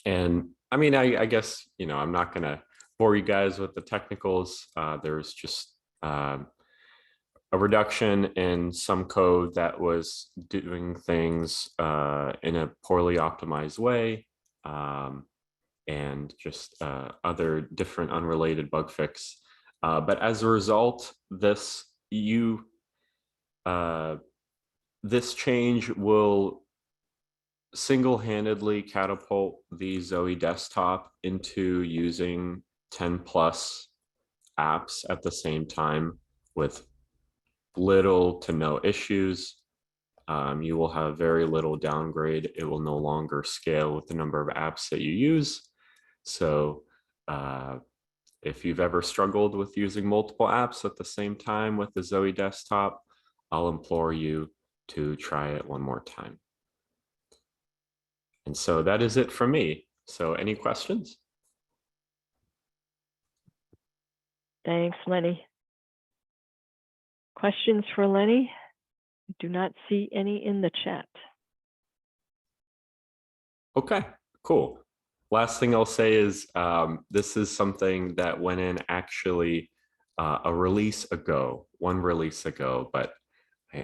And I mean, I guess, you know, I'm not going to bore you guys with the technicals. There's just a reduction in some code that was doing things in a poorly optimized way, and just other different unrelated bug fix. But as a result, this change will single-handedly catapult the Zowe desktop into using 10+ apps at the same time with little to no issues. You will have very little downgrade. It will no longer scale with the number of apps that you use. So if you've ever struggled with using multiple apps at the same time with the Zowe desktop, I'll implore you to try it one more time. And so that is it from me. So any questions? Thanks, Lenny. Questions for Lenny? I do not see any in the chat. Okay, cool. Last thing I'll say is this is something that went in actually a release ago, one release ago, but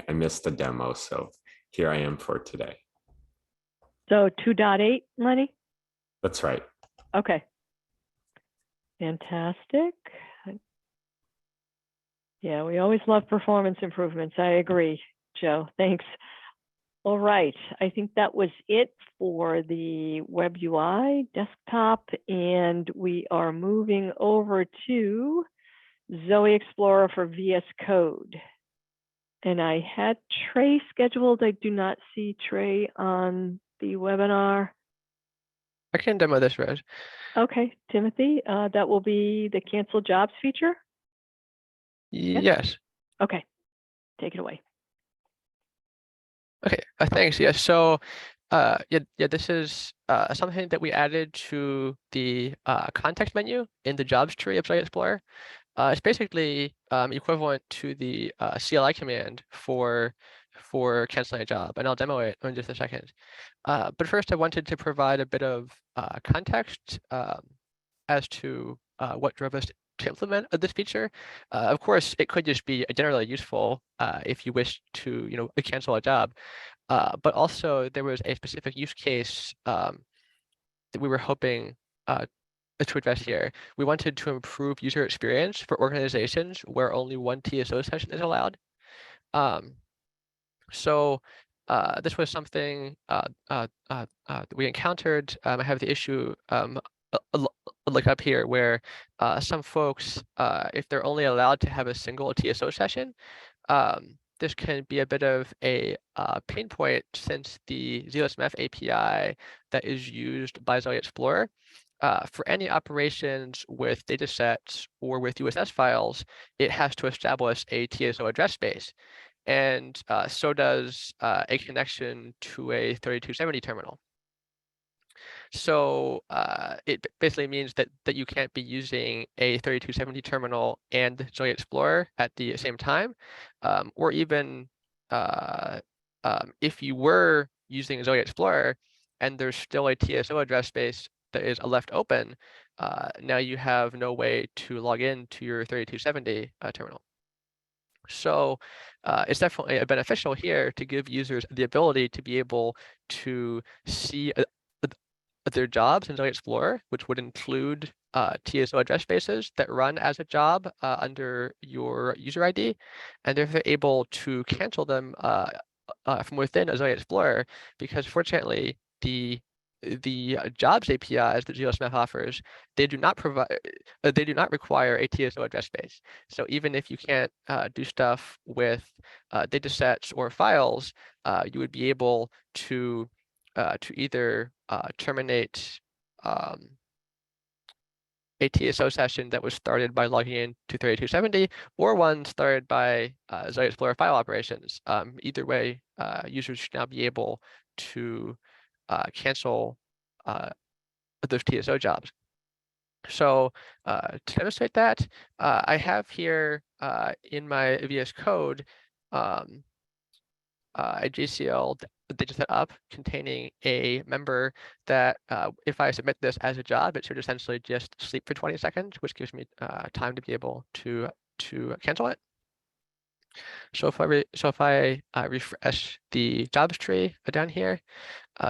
I missed the demo. So here I am for today. So 2.8, Lenny? That's right. Okay. Fantastic. Yeah, we always love performance improvements. I agree, Joe. Thanks. All right. I think that was it for the web UI desktop, and we are moving over to Zowe Explorer for VS Code. And I had Trey scheduled. I do not see Trey on the webinar. I can demo this, Rose. Okay, Timothy, that will be the cancel jobs feature? Yes. Okay, take it away. Okay, thanks. Yes. So, yeah, this is something that we added to the context menu in the jobs tree of Zowe Explorer. It's basically equivalent to the CLI command for canceling a job, and I'll demo it in just a second. But first, I wanted to provide a bit of context as to what drove us to implement this feature. Of course, it could just be generally useful if you wish to, cancel a job. But also, there was a specific use case that we were hoping to address here. We wanted to improve user experience for organizations where only one TSO session is allowed. So this was something that we encountered. I have the issue look up here where some folks, if they're only allowed to have a single TSO session, this can be a bit of a pain point, since the ZOSMF API that is used by Zowe Explorer for any operations with data sets or with USS files, it has to establish a TSO address space. And so does a connection to a 3270 terminal. So it basically means that you can't be using a 3270 terminal and Zowe Explorer at the same time, or even if you were using Zowe Explorer and there's still a TSO address space that is left open, now you have no way to log in to your 3270 terminal. So it's definitely beneficial here to give users the ability to be able to see their jobs in Zowe Explorer, which would include TSO address spaces that run as a job under your user ID, and if they're able to cancel them from within a Zowe Explorer, because fortunately the jobs APIs that ZOSMF offers, they do not require a TSO address space. So even if you can't do stuff with data sets or files, you would be able to either terminate a TSO session that was started by logging in to 3270, or one started by Zowe Explorer file operations. Either way, users should now be able to cancel those TSO jobs. So to demonstrate that, I have here in my VS Code a JCL data set up containing a member that if I submit this as a job, it should essentially just sleep for 20 seconds, which gives me time to be able to cancel it. So if I refresh the jobs tree down here,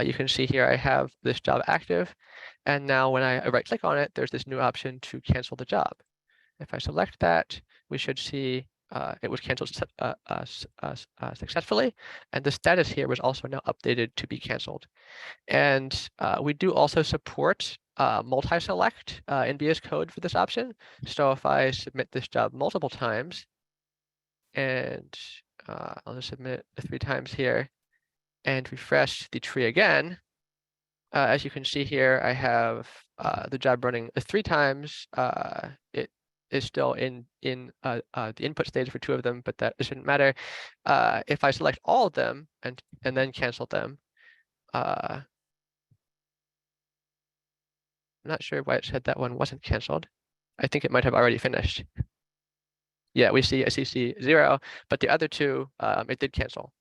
you can see here I have this job active, and now when I right click on it, there's this new option to cancel the job. If I select that, we should see it was canceled successfully, and the status here was also now updated to be canceled. And we do also support multi-select in VS Code for this option. So if I submit this job multiple times, and I'll just submit 3 times here and refresh the tree again, as you can see here, I have the job running 3 times. It is still in the input stage for 2 of them, but that shouldn't matter. If I select all of them and then cancel them, I'm not sure why it said that one wasn't canceled. I think it might have already finished. Yeah, we see a CC 0, but the other 2, it did cancel.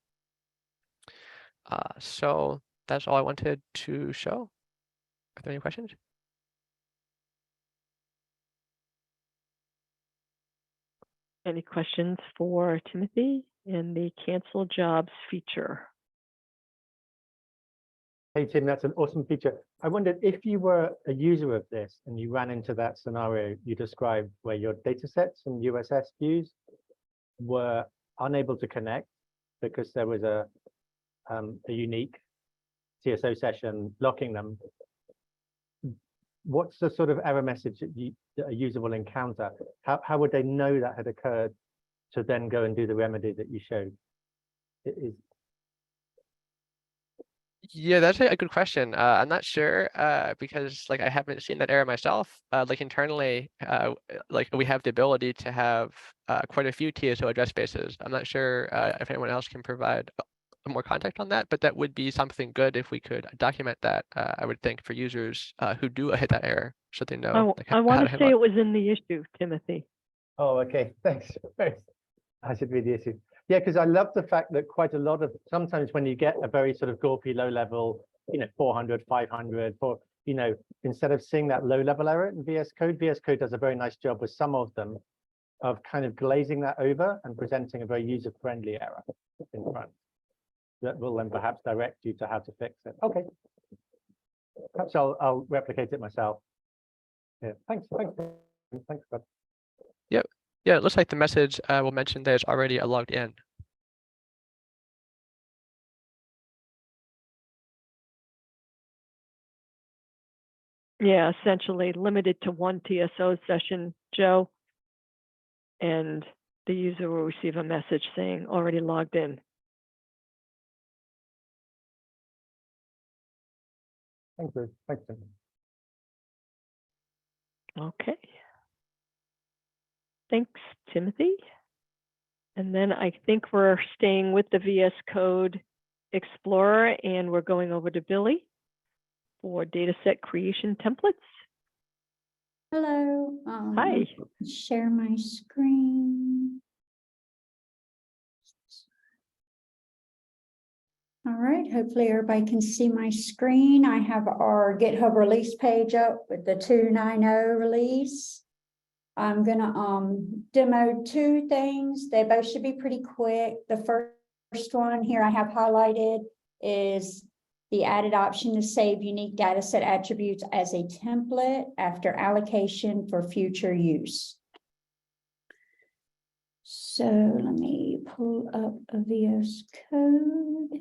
So that's all I wanted to show. Are there any questions? Any questions for Timothy in the cancel jobs feature? Hey, Tim, that's an awesome feature. I wondered if you were a user of this and you ran into that scenario you described where your data sets and USS views were unable to connect because there was a unique TSO session blocking them. What's the sort of error message that a user will encounter? How would they know that had occurred to then go and do the remedy that you showed? Yeah, that's a good question. I'm not sure because like I haven't seen that error myself. Like internally, like we have the ability to have quite a few TSO address spaces. I'm not sure if anyone else can provide more context on that, but that would be something good if we could document that. I would think for users who do hit that error, so they know. I want to say it was in the issue, Timothy. Oh, okay. Thanks. I should read the issue. Yeah, because I love the fact that quite a lot of sometimes when you get a very sort of gawpy low level, 400, 500, instead of seeing that low level error in VS Code does a very nice job with some of them of kind of glazing that over and presenting a very user friendly error in front that will then perhaps direct you to how to fix it. Okay. Perhaps I'll replicate it myself. Yeah. Thanks. Bud. Yep. Yeah, it looks like the message will mention that it's already logged in. Yeah, essentially limited to one TSO session, Joe. And the user will receive a message saying already logged in. Thanks, Liz. Thanks, Tim. Okay. Thanks, Timothy. And then I think we're staying with the VS Code Explorer and we're going over to Billy for dataset creation templates. Hello. Hi. Share my screen. All right, hopefully everybody can see my screen. I have our GitHub release page up with the 2.9.0 release. I'm gonna demo two things. They both should be pretty quick. The first one here I have highlighted is the added option to save unique dataset attributes as a template after allocation for future use. So let me pull up a VS Code.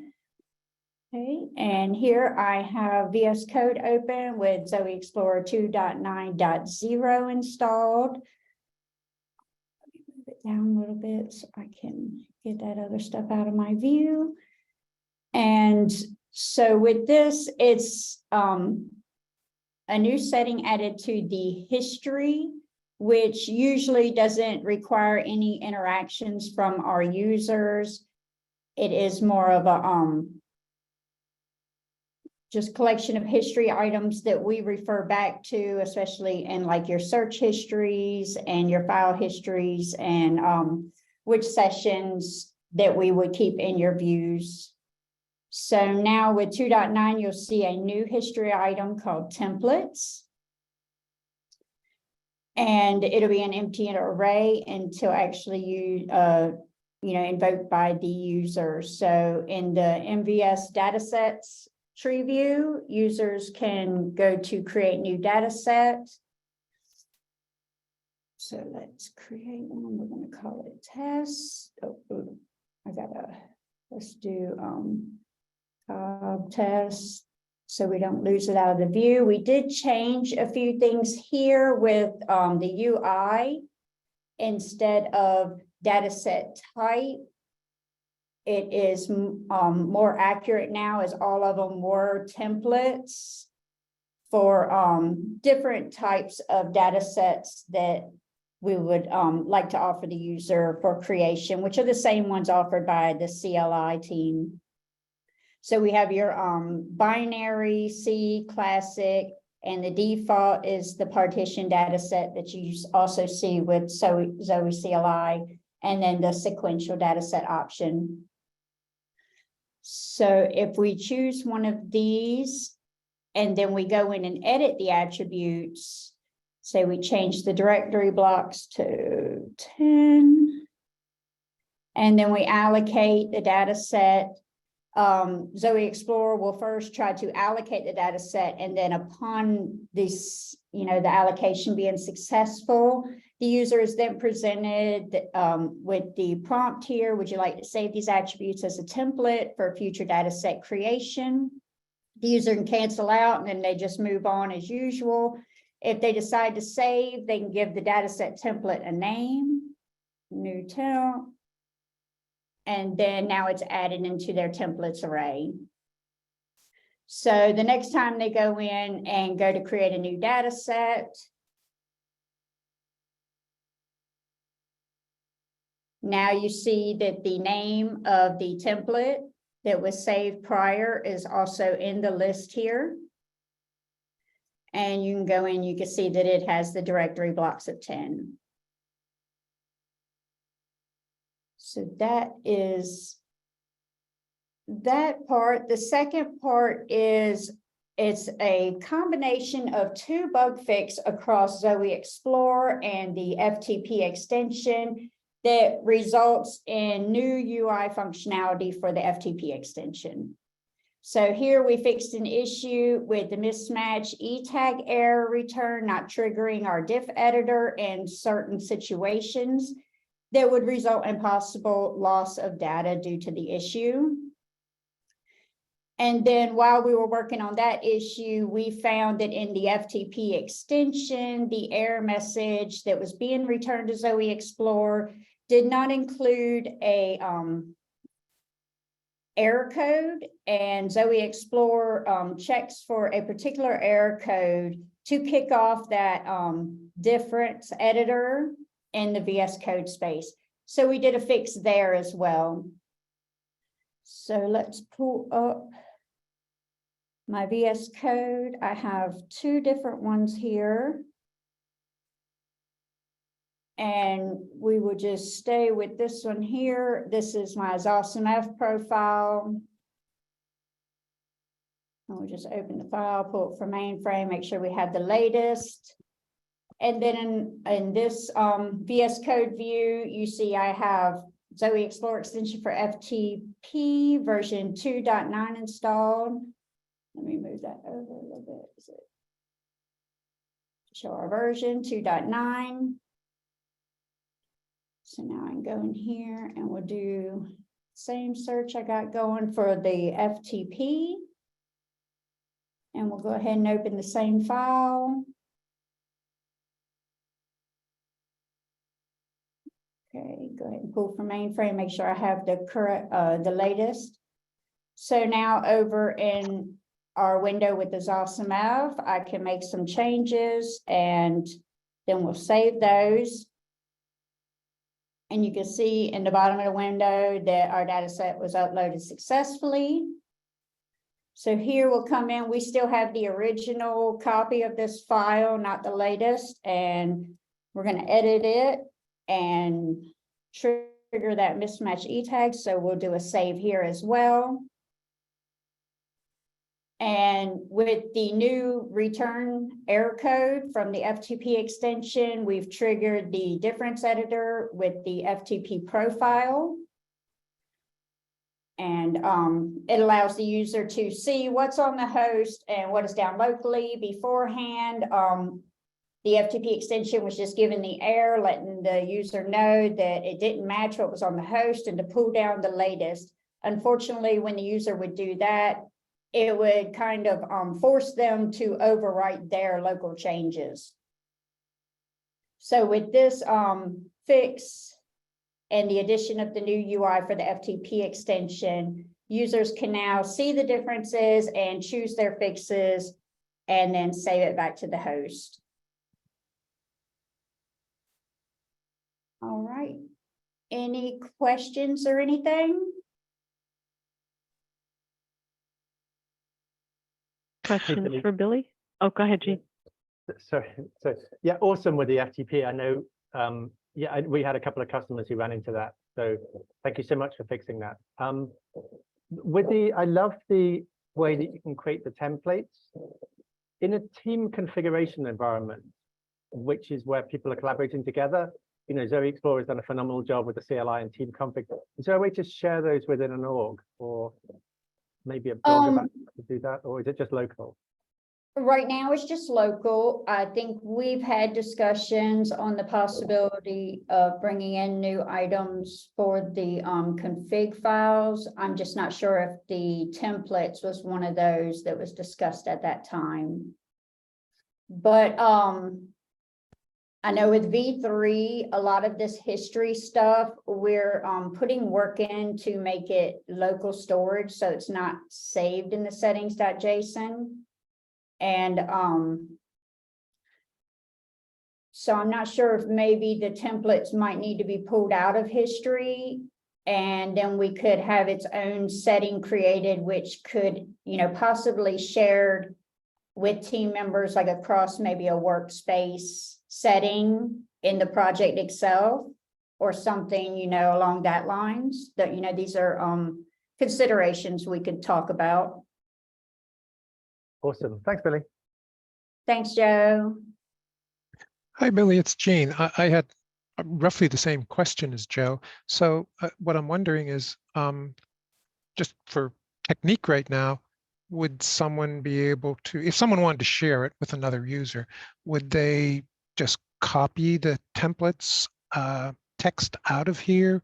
Okay, and here I have VS Code open with Zowe Explorer 2.9.0 installed. Let me move it down a little bit so I can get that other stuff out of my view. And so with this, it's a new setting added to the history, which usually doesn't require any interactions from our users. It is more of a just collection of history items that we refer back to, especially in like your search histories and your file histories and which sessions that we would keep in your views. So now with 2.9, you'll see a new history item called templates. And it'll be an empty array until actually you invoked by the user. So in the MVS datasets tree view, users can go to create new data set. So let's create one. We're going to call it test. Let's do test so we don't lose it out of the view. We did change a few things here with the UI. Instead of data set type, it is more accurate now, as all of them were templates for different types of data sets that we would like to offer the user for creation, which are the same ones offered by the CLI team. So we have your binary, C, classic, and the default is the partition data set that you also see with Zowe CLI, and then the sequential data set option. So if we choose one of these, and then we go in and edit the attributes, say we change the directory blocks to 10, and then we allocate the data set Zowe Explorer will first try to allocate the data set, and then upon this, the allocation being successful, the user is then presented with the prompt here. Would you like to save these attributes as a template for future data set creation? The user can cancel out and then they just move on as usual. If they decide to save, they can give the data set template a name, new temp, and then now it's added into their templates array. So the next time they go in and go to create a new data set, now you see that the name of the template that was saved prior is also in the list here. And you can go in, you can see that it has the directory blocks of 10. So that is that part. The second part is it's a combination of 2 bug fixes across Zowe Explorer and the FTP extension that results in new UI functionality for the FTP extension. So here we fixed an issue with the mismatch e-tag error return, not triggering our diff editor in certain situations that would result in possible loss of data due to the issue. And then while we were working on that issue, we found that in the FTP extension, the error message that was being returned to Zowe Explorer did not include a error code, and Zowe Explorer checks for a particular error code to kick off that difference editor in the VS Code space. So we did a fix there as well. So let's pull up my VS Code. I have 2 different ones here. And we will just stay with this one here. This is my Zowe App profile. And we'll just open the file, pull it from mainframe, make sure we have the latest. And then in this VS Code view, you see I have Zowe Explorer extension for FTP version 2.9 installed. Let me move that over a little bit. Is it? Show our version 2.9. So now I can go in here and we'll do same search I got going for the FTP. And we'll go ahead and open the same file. Okay, go ahead and pull from mainframe, make sure I have the correct, the latest. So now over in our window with the Zowe App, I can make some changes and then we'll save those. And you can see in the bottom of the window that our data set was uploaded successfully. So here we'll come in, we still have the original copy of this file, not the latest, and we're going to edit it and trigger that mismatch e-tag. So we'll do a save here as well. And with the new return error code from the FTP extension, we've triggered the difference editor with the FTP profile. And it allows the user to see what's on the host and what is down locally. Beforehand, the FTP extension was just giving the error, letting the user know that it didn't match what was on the host and to pull down the latest. Unfortunately, when the user would do that, it would kind of force them to overwrite their local changes. So with this fix and the addition of the new UI for the FTP extension, users can now see the differences and choose their fixes and then save it back to the host. All right. Any questions or anything? Questions for Billy? Oh, go ahead, Gene. Sorry. So yeah, awesome with the FTP. I know, we had a couple of customers who ran into that. So thank you so much for fixing that. I love the way that you can create the templates in a team configuration environment, which is where people are collaborating together. You know, Zowe Explorer has done a phenomenal job with the CLI and team config. Is there a way to share those within an org, or maybe a blog about how to do that, or is it just local? Right now, it's just local. I think we've had discussions on the possibility of bringing in new items for the config files. I'm just not sure if the templates was one of those that was discussed at that time. But I know with V3, a lot of this history stuff, we're putting work in to make it local storage, so it's not saved in the settings.json. And so I'm not sure if maybe the templates might need to be pulled out of history, and then we could have its own setting created, which could, you know, possibly shared with team members, like across maybe a workspace setting in the project itself, or something, you know, along that lines. That, you know, these are considerations we could talk about. Awesome. Thanks, Billy. Thanks, Joe. Hi, Billy, it's Gene. I had roughly the same question as Joe. So what I'm wondering is, just for technique right now, would someone be able to, if someone wanted to share it with another user, would they just copy the templates text out of here,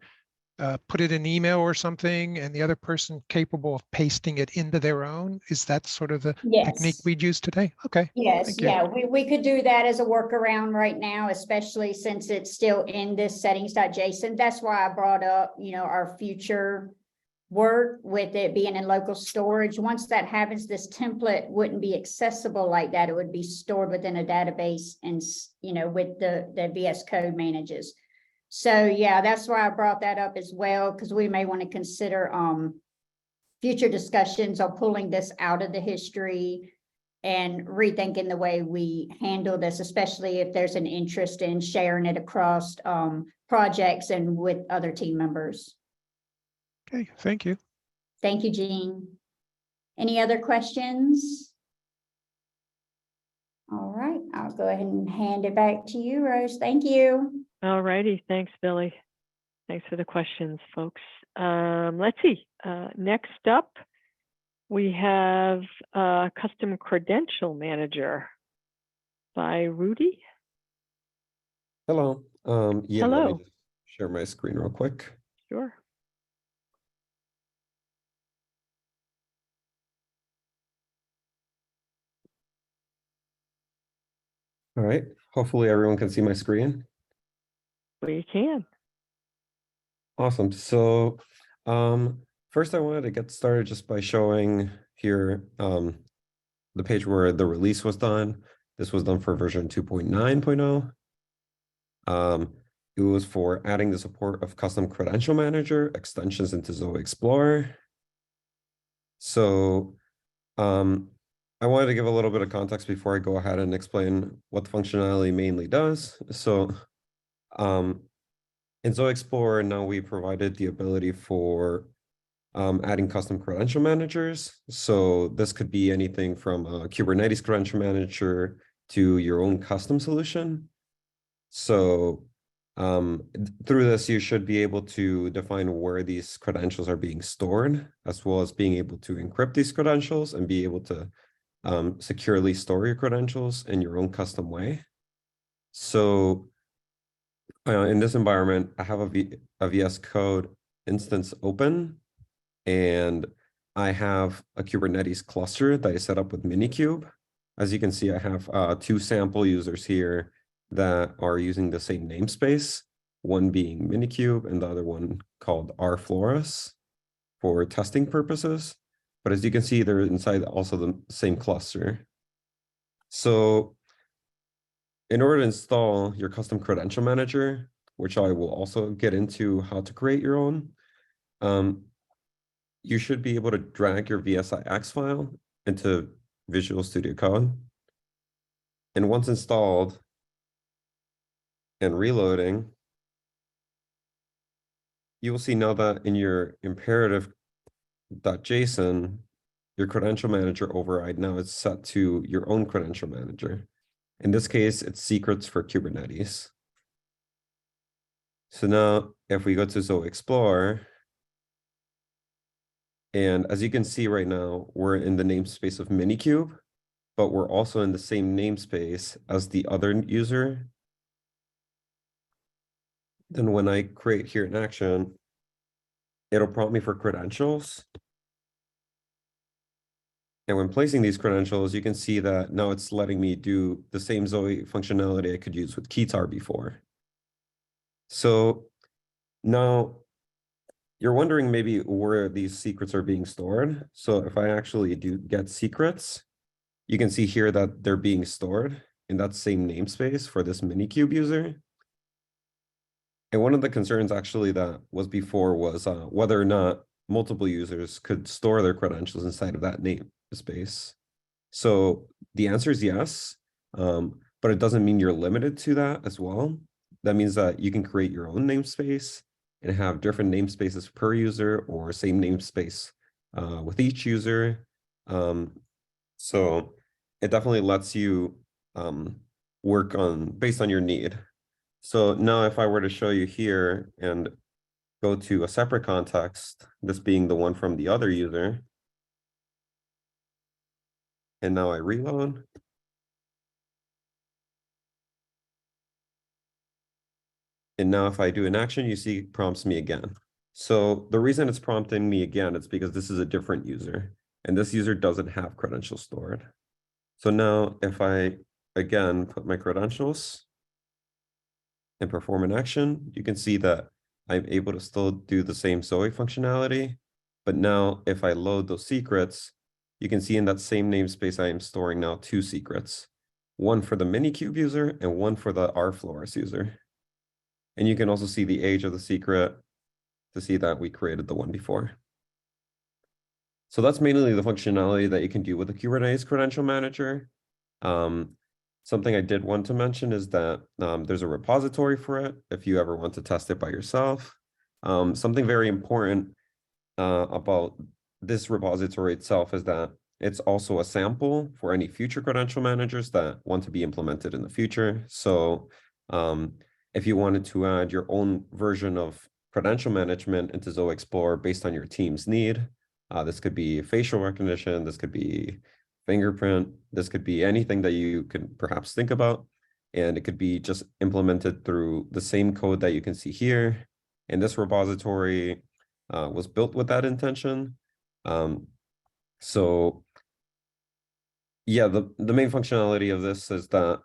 put it in email or something, and the other person capable of pasting it into their own? Is that sort of the technique we'd use today? Okay. Yes, Thank you. yeah, we could do that as a workaround right now, especially since it's still in this settings.json. That's why I brought up, you know, our future work with it being in local storage. Once that happens, this template wouldn't be accessible like that. It would be stored within a database and, you know, with the VS Code manages. So yeah, that's why I brought that up as well, because we may want to consider future discussions of pulling this out of the history and rethinking the way we handle this, especially if there's an interest in sharing it across projects and with other team members. Okay, thank you. Thank you, Jean. Any other questions? All right, I'll go ahead and hand it back to you, Rose. Thank you. All righty. Thanks, Billy. Thanks for the questions, folks. Let's see. Next up, we have Custom Credential Manager by Rudy. Hello. Yeah, Hello. let me just share my screen real quick. Sure. All right. Hopefully everyone can see my screen. We can. Awesome. So first I wanted to get started just by showing here the page where the release was done. This was done for version 2.9.0. It was for adding the support of Custom Credential Manager extensions into Zowe Explorer. So I wanted to give a little bit of context before I go ahead and explain what the functionality mainly does. So in Zowe Explorer, now we provided the ability for adding custom credential managers. So this could be anything from a Kubernetes credential manager to your own custom solution. So through this, you should be able to define where these credentials are being stored, as well as being able to encrypt these credentials and be able to securely store your credentials in your own custom way. So in this environment, I have a VS Code instance open, and I have a Kubernetes cluster that I set up with Minikube. As you can see, I have 2 sample users here that are using the same namespace, one being Minikube and the other one called rFlores for testing purposes. But as you can see, they're inside also the same cluster. So in order to install your custom credential manager, which I will also get into how to create your own, you should be able to drag your VSIX file into Visual Studio Code. And once installed and reloading, you will see now that in your imperative.json, your credential manager override now is set to your own credential manager. In this case, it's secrets for Kubernetes. So now if we go to Zowe Explorer And as you can see right now, we're in the namespace of Minikube, but we're also in the same namespace as the other user. Then when I create here in action, it'll prompt me for credentials. And when placing these credentials, you can see that now it's letting me do the same Zowe functionality I could use with x-LPAR before. So now you're wondering maybe where these secrets are being stored. So if I actually do get secrets, you can see here that they're being stored in that same namespace for this Minikube user. And one of the concerns actually that was before was whether or not multiple users could store their credentials inside of that namespace. So the answer is yes, but it doesn't mean you're limited to that as well. That means that you can create your own namespace and have different namespaces per user or same namespace with each user. So it definitely lets you work on based on your need. So now if I were to show you here and go to a separate context, this being the one from the other user, and now I reload. And now if I do an action, you see it prompts me again. So the reason it's prompting me again is because this is a different user, and this user doesn't have credentials stored. So now if I, again, put my credentials and perform an action, you can see that I'm able to still do the same Zowe functionality. But now if I load those secrets, you can see in that same namespace, I am storing now 2 secrets, one for the Minikube user and one for the rFlores user. And you can also see the age of the secret to see that we created the one before. So that's mainly the functionality that you can do with the Kubernetes Credential Manager. Something I did want to mention is that there's a repository for it if you ever want to test it by yourself. Something very important about this repository itself is that it's also a sample for any future credential managers that want to be implemented in the future. So if you wanted to add your own version of credential management into Zowe Explorer based on your team's need, this could be facial recognition, this could be fingerprint, this could be anything that you could perhaps think about. And it could be just implemented through the same code that you can see here. And this repository was built with that intention. So yeah, the main functionality of this is that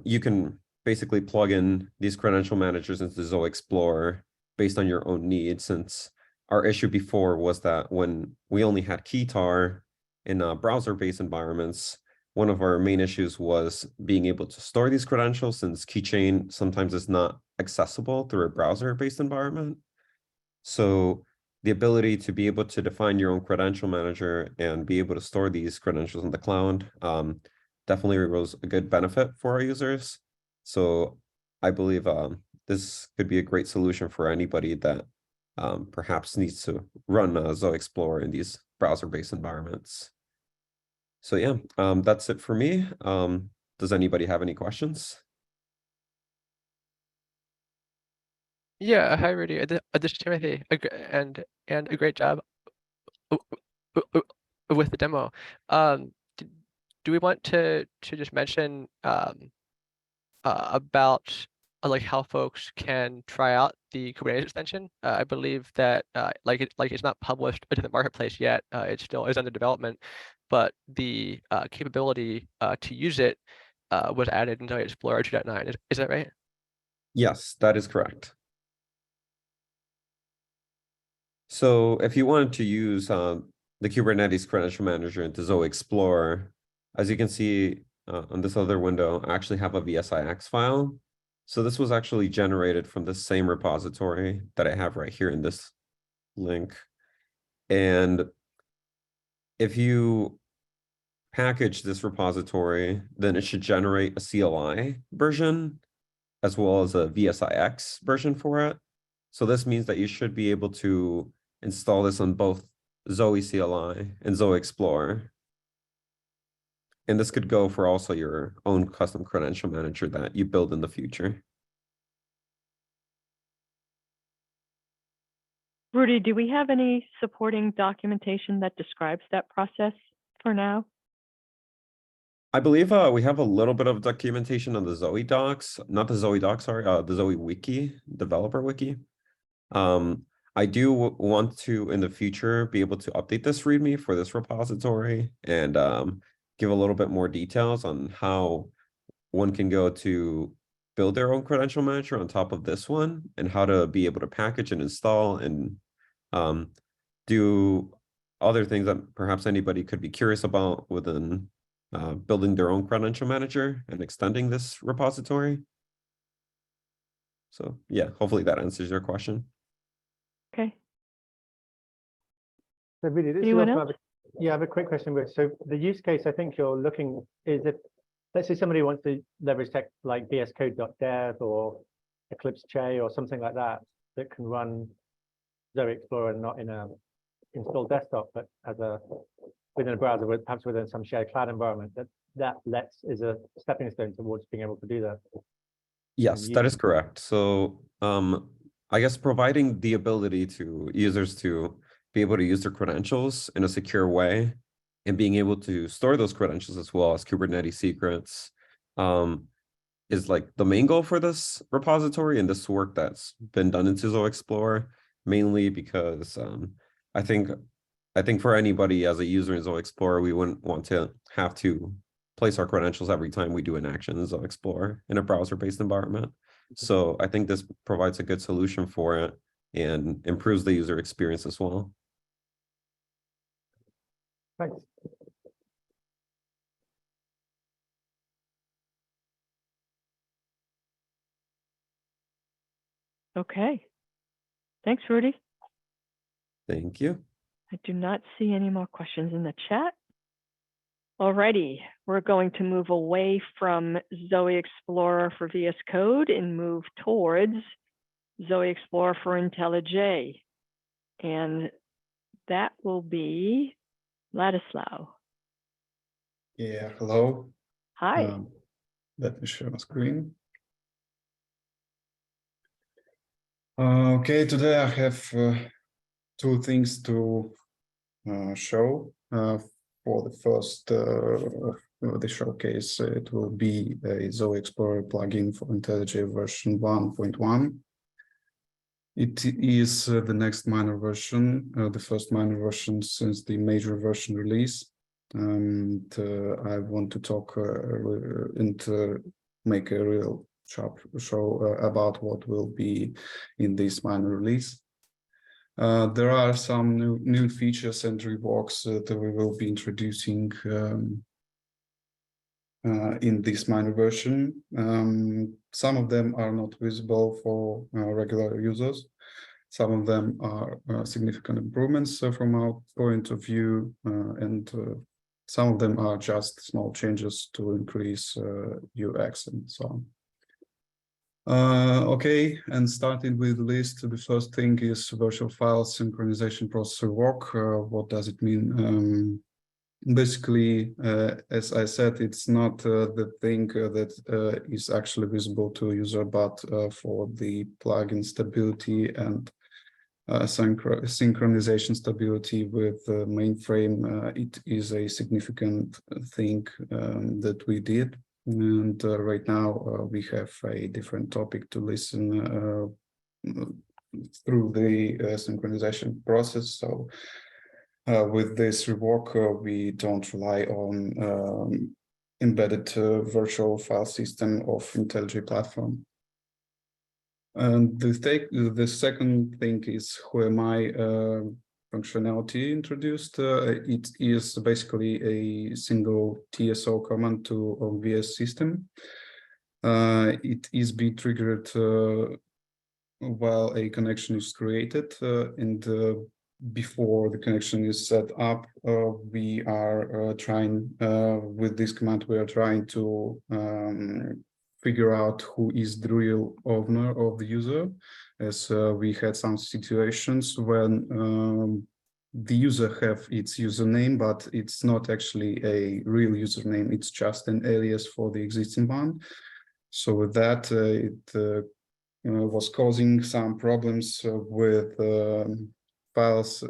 you can basically plug in these credential managers into Zowe Explorer based on your own needs, since our issue before was that when we only had x-LPAR in browser-based environments, one of our main issues was being able to store these credentials, since keychain sometimes is not accessible through a browser-based environment. So the ability to be able to define your own credential manager and be able to store these credentials in the cloud definitely was a good benefit for our users. So I believe this could be a great solution for anybody that perhaps needs to run Zowe Explorer in these browser-based environments. So yeah, that's it for me. Does anybody have any questions? Yeah, hi Rudy. This is Timothy, and a great job with the demo. Do we want to just mention about like how folks can try out the Kubernetes extension? I believe that like it's not published into the marketplace yet. It still is under development, but the capability to use it was added in Zowe Explorer 2.9. Is that right? Yes, that is correct. So if you wanted to use the Kubernetes Credential Manager into Zowe Explorer, as you can see on this other window, I actually have a VSIX file. So this was actually generated from the same repository that I have right here in this link. And if you package this repository, then it should generate a CLI version as well as a VSIX version for it. So this means that you should be able to install this on both Zowe CLI and Zowe Explorer. And this could go for also your own custom credential manager that you build in the future. Rudy, do we have any supporting documentation that describes that process for now? I believe we have a little bit of documentation on the Zowe docs, not the Zowe docs, sorry, the Zowe wiki, developer wiki. I do want to, in the future, be able to update this README for this repository and give a little bit more details on how one can go to build their own credential manager on top of this one, and how to be able to package and install and do other things that perhaps anybody could be curious about within building their own credential manager and extending this repository. So yeah, hopefully that answers your question. Okay. So really, this Anyone is else? I have a quick question. So the use case I think you're looking is if, let's say somebody wants to leverage tech like VSCode.dev or Eclipse Che or something like that, that can run Zowe Explorer not in a installed desktop, but as a within a browser, perhaps within some shared cloud environment, that is a stepping stone towards being able to do that. Yes, that is correct. So I guess providing the ability to users to be able to use their credentials in a secure way and being able to store those credentials as well as Kubernetes secrets is like the main goal for this repository and this work that's been done into Zowe Explorer, mainly because I think for anybody as a user in Zowe Explorer, we wouldn't want to have to place our credentials every time we do an action in Zowe Explorer in a browser-based environment. So I think this provides a good solution for it and improves the user experience as well. Thanks. Okay. Thanks, Rudy. Thank you. I do not see any more questions in the chat. Alrighty, we're going to move away from Zowe Explorer for VS Code and move towards Zowe Explorer for IntelliJ. And that will be Ladislav. Yeah, hello. Hi. Let me share my screen. Okay, today I have two things to show. For the first, the showcase, it will be a Zowe Explorer plugin for IntelliJ version 1.1. It is the next minor version, the first minor version since the major version release. And I want to talk and make a real sharp show about what will be in this minor release. There are some new features and reworks that we will be introducing in this minor version. Some of them are not visible for regular users. Some of them are significant improvements from our point of view, and some of them are just small changes to increase UX and so on. Okay, and starting with the list, the first thing is virtual file synchronization processor work. What does it mean? Basically, as I said, it's not the thing that is actually visible to a user, but for the plugin stability and synchronization stability with the mainframe, it is a significant thing that we did. And right now we have a different topic to listen through the synchronization process. So with this rework, we don't rely on embedded virtual file system of IntelliJ platform. And the second thing is WhoAmI functionality introduced. It is basically a single TSO command to a VS system. It is being triggered while a connection is created, and before the connection is set up, we are trying with this command, we are trying to figure out who is the real owner of the user, as we had some situations when the user have its username, but it's not actually a real username, it's just an alias for the existing one. So with that, it was causing some problems with files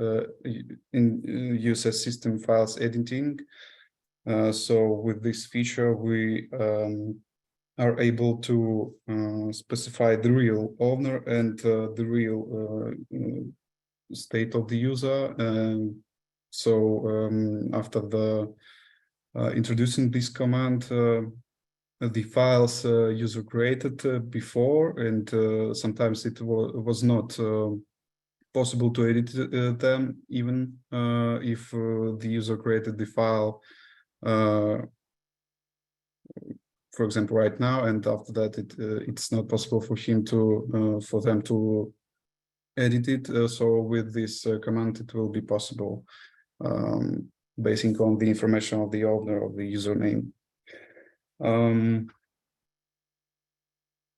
in USS system files editing. So with this feature, we are able to specify the real owner and the real state of the user. So after the introducing this command, the files user created before, and sometimes it was not possible to edit them, even if the user created the file, for example, right now, and after that it's not possible for him to for them to edit it. So with this command, it will be possible, basing on the information of the owner of the username.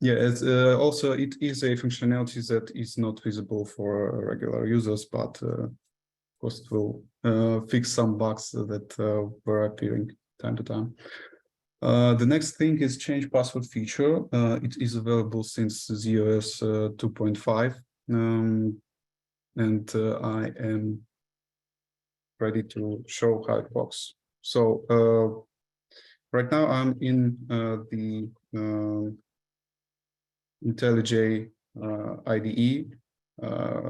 Yeah, it's, also it is a functionality that is not visible for regular users, but of course it will fix some bugs that were appearing time to time. The next thing is change password feature. It is available since ZOS 2.5, and I am ready to show how it works. So right now I'm in the IntelliJ IDE,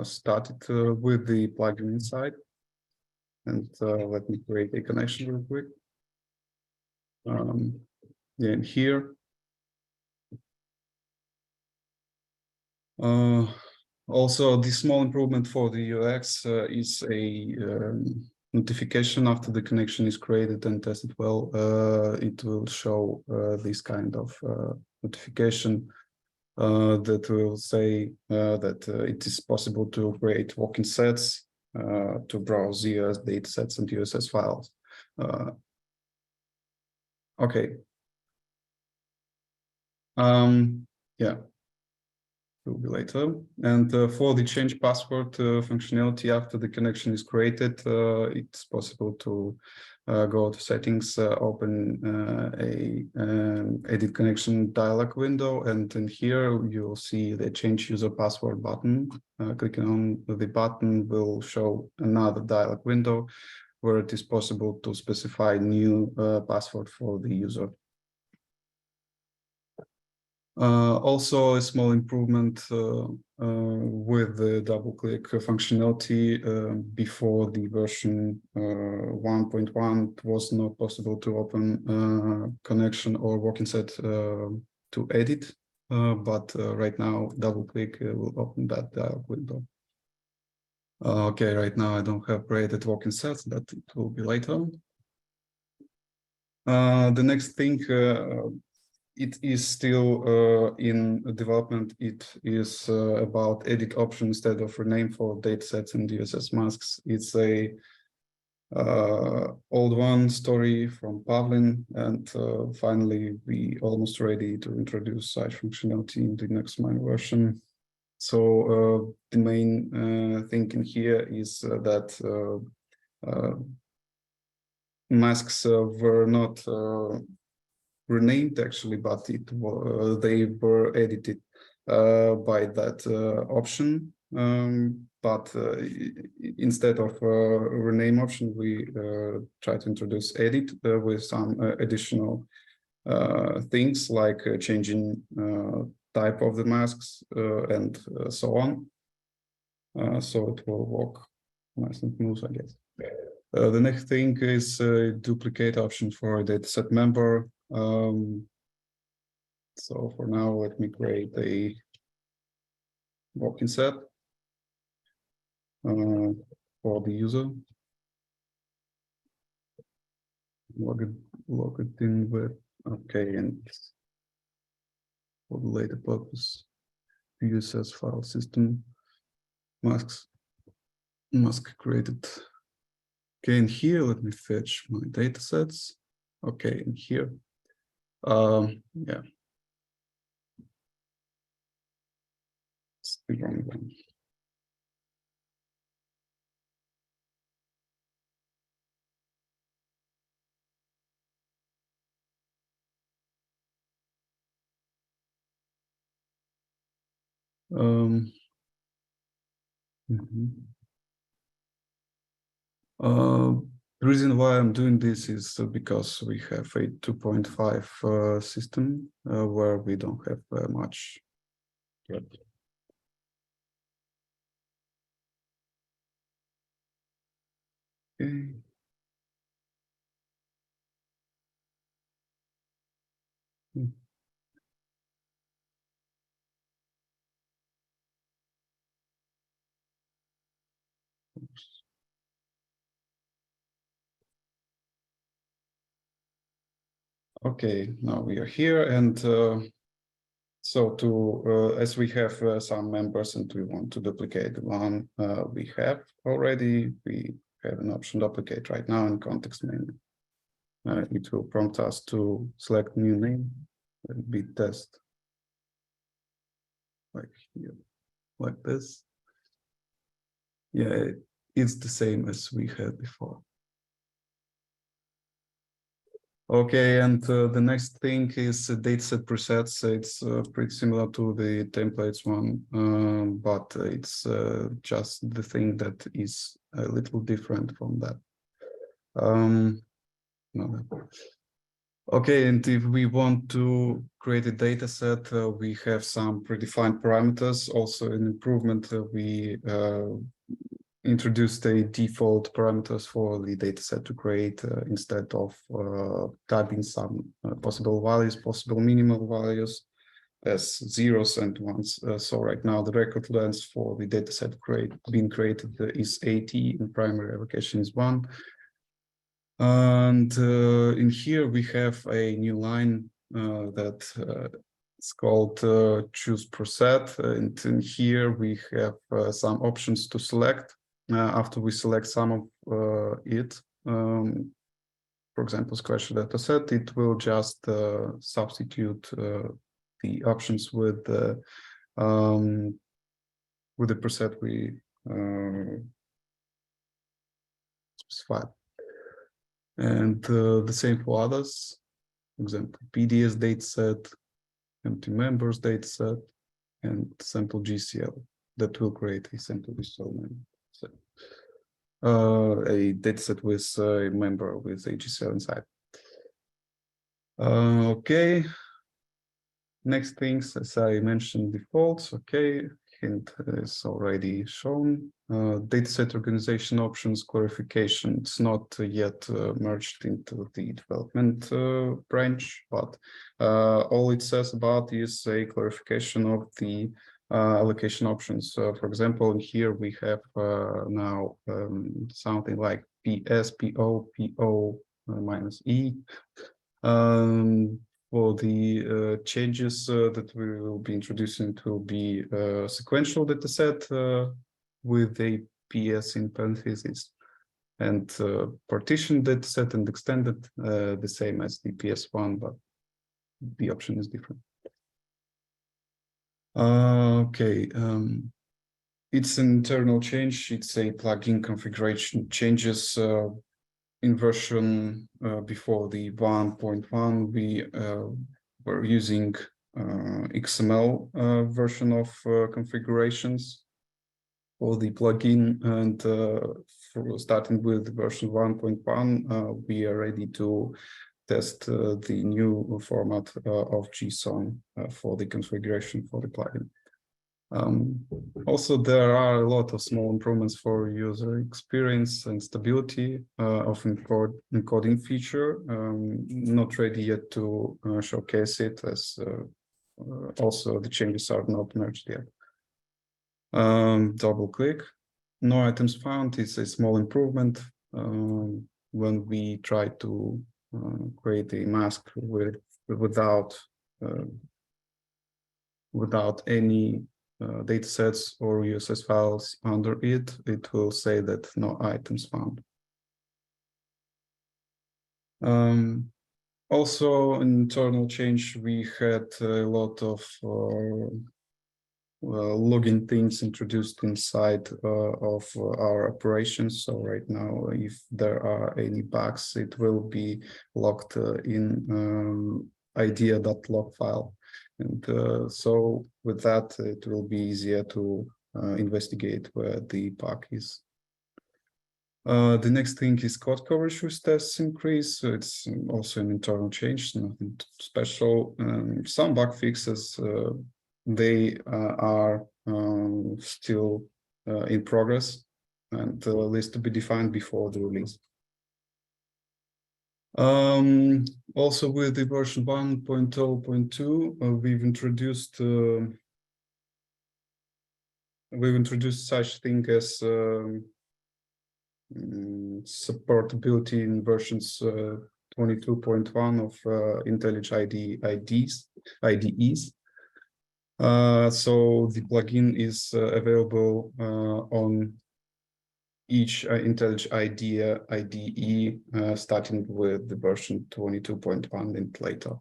started with the plugin inside, and let me create a connection real quick. Yeah, and here. Also, the small improvement for the UX is a notification after the connection is created and tested well. It will show this kind of notification that will say that it is possible to create walk-in sets to browse ZOS datasets and USS files. Okay. Yeah, will be later. And for the change password functionality after the connection is created, it's possible to go to settings, open a edit connection dialog window, and in here you'll see the change user password button. Clicking on the button will show another dialog window where it is possible to specify new password for the user. Also, a small improvement with the double-click functionality. Before the version 1.1, it was not possible to open connection or walk-in set to edit, but right now, double-click will open that dialog window. Okay, right now I don't have created walk-in sets, but it will be later. The next thing, it is still in development. It is about edit option instead of rename for datasets and USS masks. It's a old one story from Pavlin, and finally we almost ready to introduce such functionality in the next minor version. So the main thing in here is that masks were not renamed actually, but they were edited by that option. But instead of rename option, we try to introduce edit with some additional things like changing type of the masks and so on. So it will work nice and smooth, I guess. The next thing is duplicate option for a dataset member. So for now, let me create a walk-in set for the user. Log it in with, okay, and for the later purpose, USS file system mask created. Okay, and here, let me fetch my datasets. Okay, and here, yeah. It's the wrong one. The reason why I'm doing this is because we have a 2.5 system where we don't have much. Yet. Okay. Okay, now we are here, and so to as we have some members and we want to duplicate the one we have already, we have an option duplicate right now in context menu. It will prompt us to select new name and be test like here, like this. Yeah, it's the same as we had before. Okay, and the next thing is dataset presets. It's pretty similar to the templates one, but it's just the thing that is a little different from that. No. Okay, and if we want to create a dataset, we have some predefined parameters. Also, an improvement, we introduced a default parameters for the dataset to create instead of typing some possible values, possible minimal values as zeros and ones. So right now the record length for the dataset being created is 80 and primary allocation is 1. And in here we have a new line that it's called choose preset, and in here we have some options to select. After we select some of it, for example, scratch data set, it will just substitute the options with the preset we specified. And the same for others. For example, PDS dataset, empty members dataset, and sample GCL that will create a sample GCL member. A dataset with a member with a GCL inside. Okay. Next things, as I mentioned, defaults. Okay, hint is already shown. Dataset organization options clarification. It's not yet merged into the development branch, but all it says about is a clarification of the allocation options. For example, in here we have now something like PS, PO, PO minus E. For the changes that we will be introducing to be sequential dataset with a PS in parentheses, and partition dataset and extended the same as the PS1, but the option is different. Okay, it's an internal change. It's a plugin configuration changes. In version before the 1.1, we were using XML version of configurations for the plugin, and starting with version 1.1, we are ready to test the new format of JSON for the configuration for the plugin. Also, there are a lot of small improvements for user experience and stability of encoding feature. Not ready yet to showcase it, as also the changes are not merged yet. Double click. No items found is a small improvement when we try to create a mask without any datasets or USS files under it, it will say that no items found. Also, internal change, we had a lot of login things introduced inside of our operations. So right now, if there are any bugs, it will be logged in idea.log file. And so with that, it will be easier to investigate where the bug is. The next thing is code coverage with tests increase. So it's also an internal change, nothing special. Some bug fixes, they are still in progress and list to be defined before the release. Also with the version 1.0.2, we've introduced such thing as supportability in versions 22.1 of IntelliJ IDEs. So the plugin is available on each IntelliJ IDE starting with the version 22.1 and later.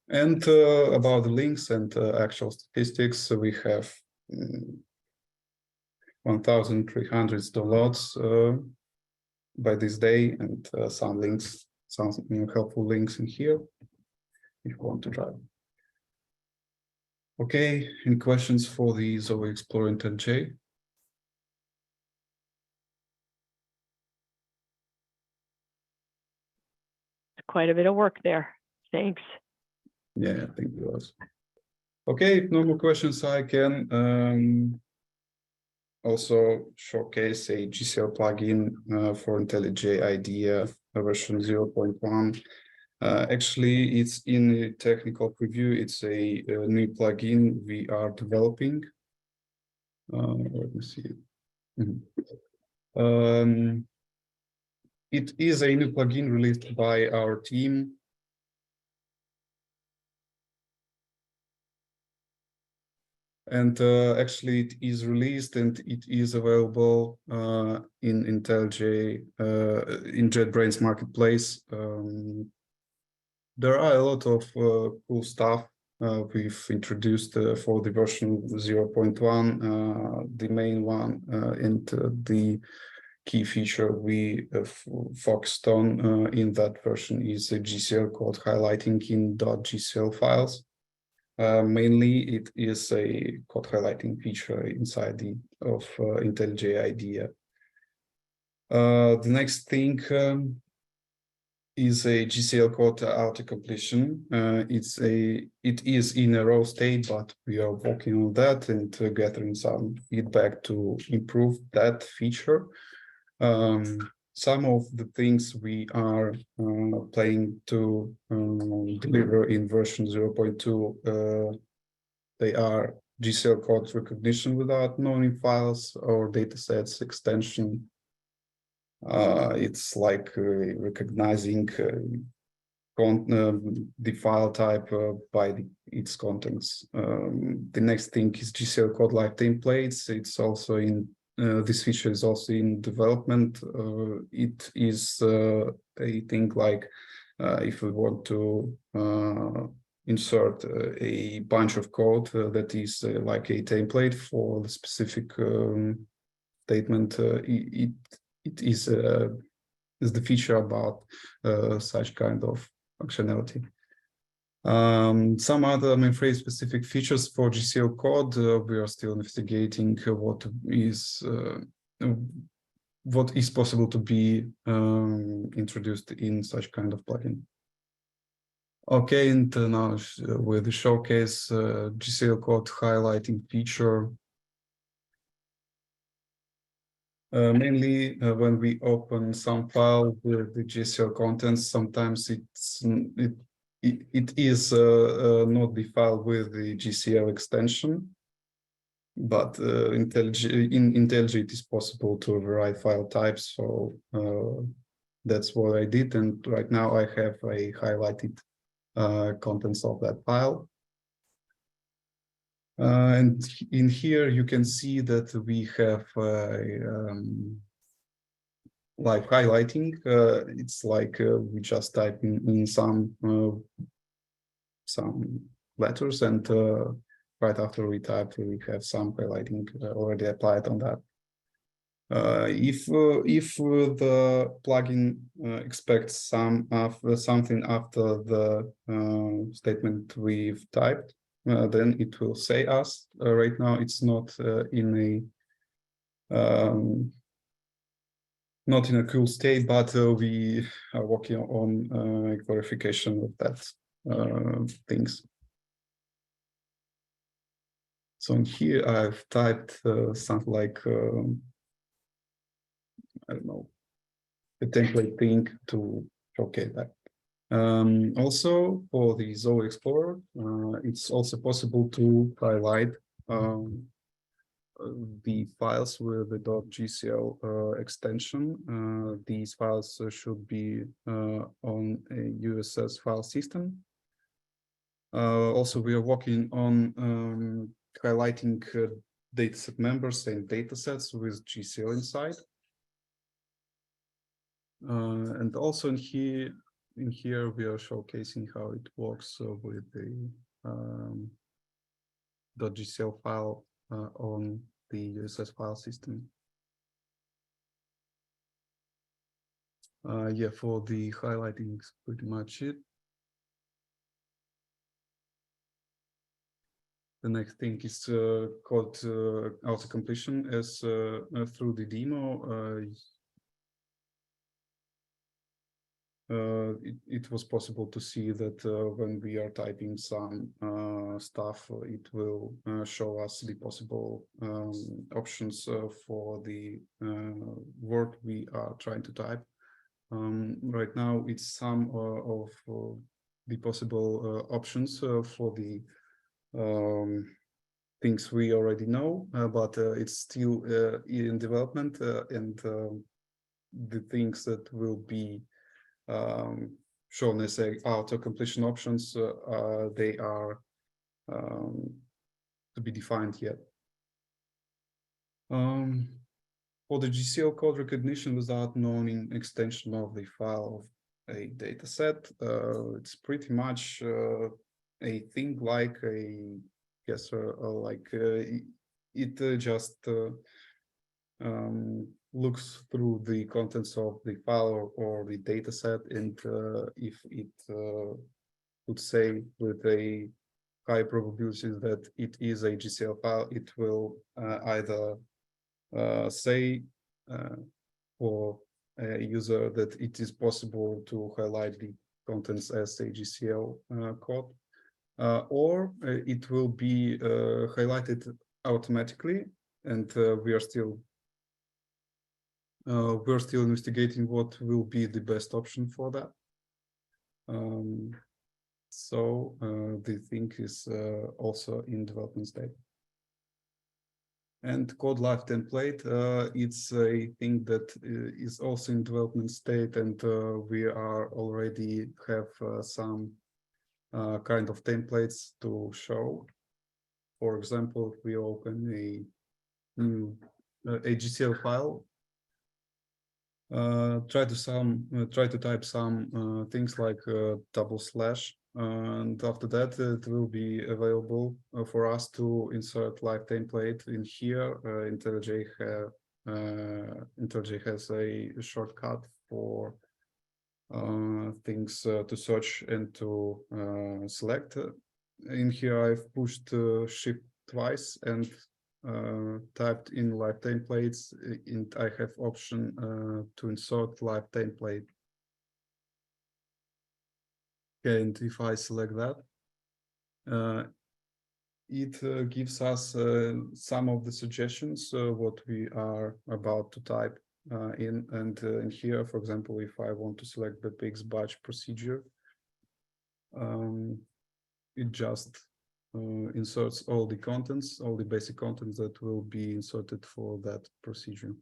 And about the links and actual statistics, so we have 1,300 downloads by this day, and some links, some helpful links in here if you want to try. Okay, any questions for the Zowe Explorer IntelliJ? Quite a bit of work there. Thanks. Yeah, I think it was. Okay, if no more questions, I can also showcase a GCL plugin for IntelliJ IDEA version 0.1. Actually, it's in a technical preview. It's a new plugin we are developing. Let me see. It is a new plugin released by our team. And actually, it is released and it is available in IntelliJ in JetBrains Marketplace. There are a lot of cool stuff we've introduced for the version 0.1. The main one and the key feature we focused on in that version is a GCL code highlighting in .gcl files. Mainly, it is a code highlighting feature inside of IntelliJ IDEA. The next thing is a GCL code auto-completion. It is in a raw state, but we are working on that and gathering some feedback to improve that feature. Some of the things we are planning to deliver in version 0.2, they are GCL code recognition without knowing files or datasets extension. It's like recognizing the file type by its contents. The next thing is GCL code live templates. It's also in this feature is also in development. It is a thing like if we want to insert a bunch of code that is like a template for the specific statement, it is the feature about such kind of functionality. Some other mainframe specific features for GCL code, we are still investigating what is possible to be introduced in such kind of plugin. Okay, and now with the showcase GCL code highlighting feature. Mainly when we open some file with the GCL contents, sometimes it is not the file with the GCL extension, but in IntelliJ it is possible to override file types. So that's what I did, and right now I have a highlighted contents of that file. And in here you can see that we have like highlighting. It's like we just type in some letters, and right after we type, we have some highlighting already applied on that. If the plugin expects something after the statement we've typed, then it will say us. Right now, it's not in not in a cool state, but we are working on clarification of that things. So in here I've typed something like I don't know, a template thing to showcase that. Also for the Zowe Explorer, it's also possible to highlight the files with the .gcl extension. These files should be on a USS file system. Also, we are working on highlighting dataset members and datasets with GCL inside. And also in here we are showcasing how it works with the .gcl file on the USS file system. Yeah, for the highlighting is pretty much it. The next thing is code auto-completion. As through the demo, it was possible to see that when we are typing some stuff, it will show us the possible options for the word we are trying to type. Right now, it's some of the possible options for the things we already know, but it's still in development, and the things that will be shown as auto-completion options, they are to be defined yet. For the GCL code recognition without knowing extension of the file of a dataset, it's pretty much a thing like a yes, like it just looks through the contents of the file or the dataset, and if it would say with a high probability that it is a GCL file, it will either say for a user that it is possible to highlight the contents as a GCL code, or it will be highlighted automatically, and we're still investigating what will be the best option for that. So the thing is also in development state. And code live template, it's a thing that is also in development state, and we are already have some kind of templates to show. For example, if we open a new GCL file, try to type some things like // and after that it will be available for us to insert live template in here. IntelliJ has a shortcut for things to search and to select. In here I've pushed shift twice and typed in live templates, and I have option to insert live template. And if I select that, it gives us some of the suggestions what we are about to type in. And in here, for example, if I want to select the PIX batch procedure, it just inserts all the contents, all the basic contents that will be inserted for that procedure.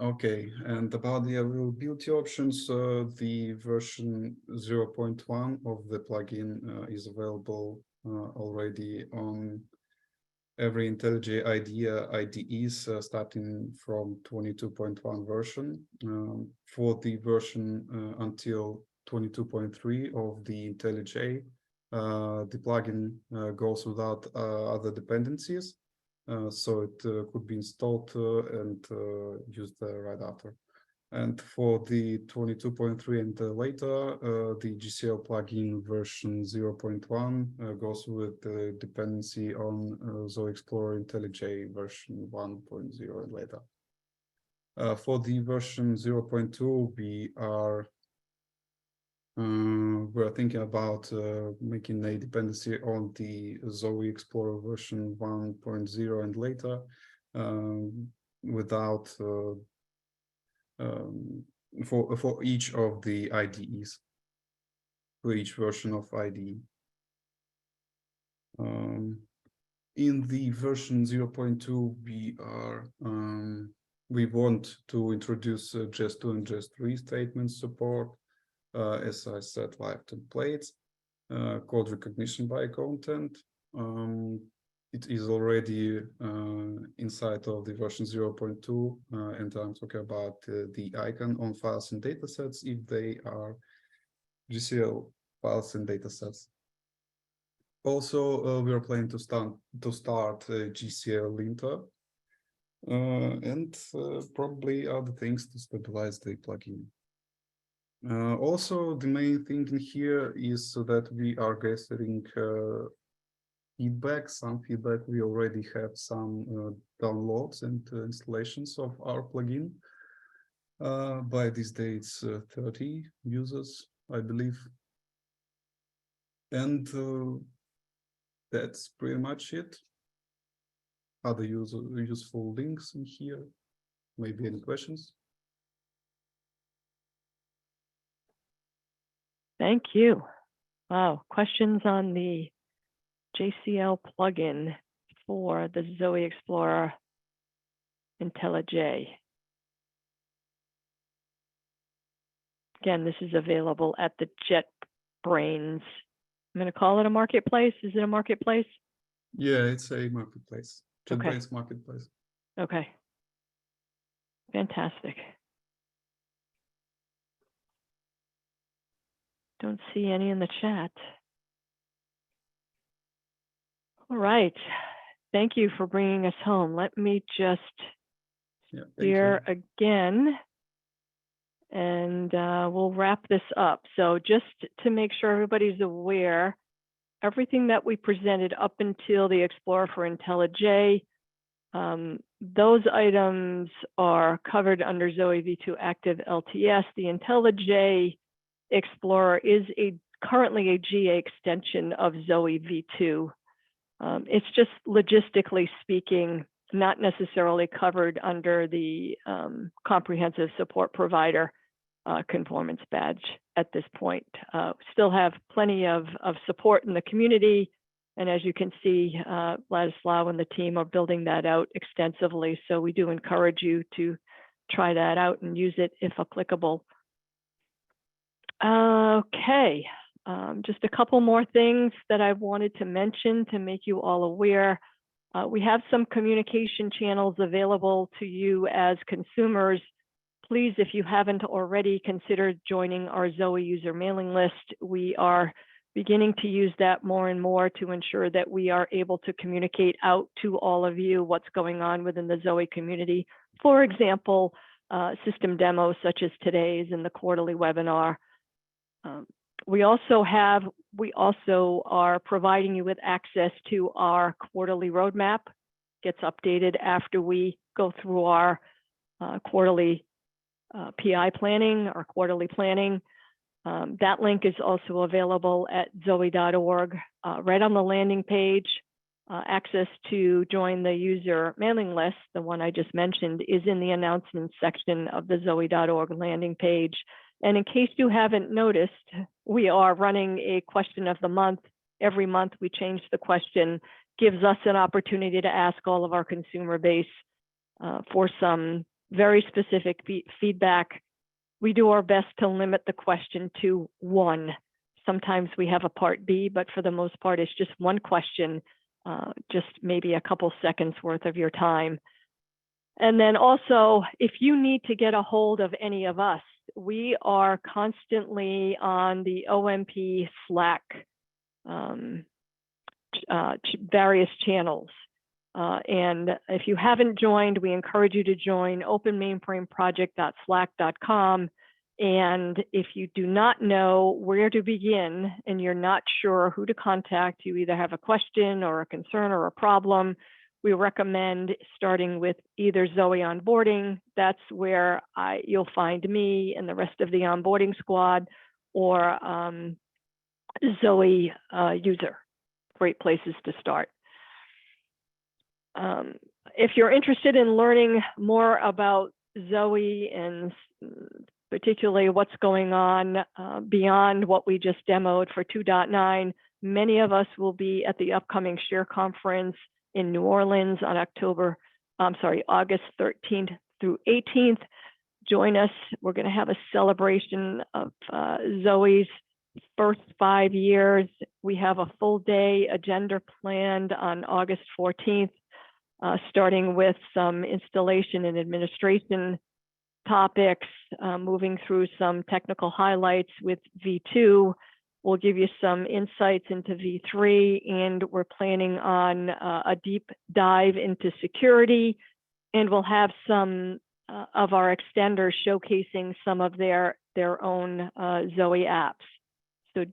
Okay, and about the availability options, the version 0.1 of the plugin is available already on every IntelliJ IDEs starting from 22.1 version. For the version until 22.3 of the IntelliJ, the plugin goes without other dependencies. So it could be installed and used right after. And for the 22.3 and later, the GCL plugin version 0.1 goes with the dependency on Zowe Explorer IntelliJ version 1.0 and later. For the version 0.2, we're thinking about making a dependency on the Zowe Explorer version 1.0 and later, without for each of the IDEs, for each version of IDE. In the version 0.2, we want to introduce JS2 and JS3 statement support, as I said, live templates, code recognition by content. It is already inside of the version 0.2, and I'm talking about the icon on files and datasets if they are GCL files and datasets. Also, we are planning to start GCL linter and probably other things to stabilize the plugin. Also, the main thing in here is that we are gathering some feedback. We already have some downloads and installations of our plugin. By this day, it's 30 users, I believe. And that's pretty much it. Other useful links in here. Maybe any questions? Thank you. Wow, questions on the JCL plugin for the Zowe Explorer IntelliJ. Again, this is available at the JetBrains. I'm going to call it a marketplace. Is it a marketplace? Yeah, it's a marketplace. JetBrains Okay. marketplace. Okay. Fantastic. Don't see any in the chat. All right. Thank you for bringing us home. Let me just here again, and we'll wrap this up. So just to make sure everybody's aware, everything that we presented up until the Explorer for IntelliJ, those items are covered under Zowe V2 Active LTS. The IntelliJ Explorer is currently a GA extension of Zowe V2. It's just logistically speaking, not necessarily covered under the comprehensive support provider conformance badge at this point. Still have plenty of support in the community. And as you can see, Vladislav and the team are building that out extensively. So we do encourage you to try that out and use it if applicable. Okay. Just a couple more things that I wanted to mention to make you all aware. We have some communication channels available to you as consumers. Please, if you haven't already considered joining our Zowe user mailing list, we are beginning to use that more and more to ensure that we are able to communicate out to all of you what's going on within the Zowe community. For example, system demos such as today's and the quarterly webinar. We also are providing you with access to our quarterly roadmap. Gets updated after we go through our quarterly PI planning, our quarterly planning. That link is also available at zowe.org. Right on the landing page, access to join the user mailing list, the one I just mentioned, is in the announcements section of the zowe.org landing page. And in case you haven't noticed, we are running a question of the month. Every month we change the question, gives us an opportunity to ask all of our consumer base for some very specific feedback. We do our best to limit the question to one. Sometimes we have a part B, but for the most part, it's just one question, just maybe a couple seconds worth of your time. And then also, if you need to get a hold of any of us, we are constantly on the OMP Slack various channels. And if you haven't joined, we encourage you to join openmainframeproject.slack.com. And if you do not know where to begin and you're not sure who to contact, you either have a question or a concern or a problem, we recommend starting with either Zowe onboarding. That's where you'll find me and the rest of the onboarding squad, or Zowe user. Great places to start. If you're interested in learning more about Zowe and particularly what's going on beyond what we just demoed for 2.9, many of us will be at the upcoming Share Conference in New Orleans on August 13th through 18th. Join us. We're going to have a celebration of Zowe's first 5 years. We have a full day agenda planned on August 14th, starting with some installation and administration topics, moving through some technical highlights with V2. We'll give you some insights into V3, and we're planning on a deep dive into security, and we'll have some of our extenders showcasing some of their own Zowe apps. So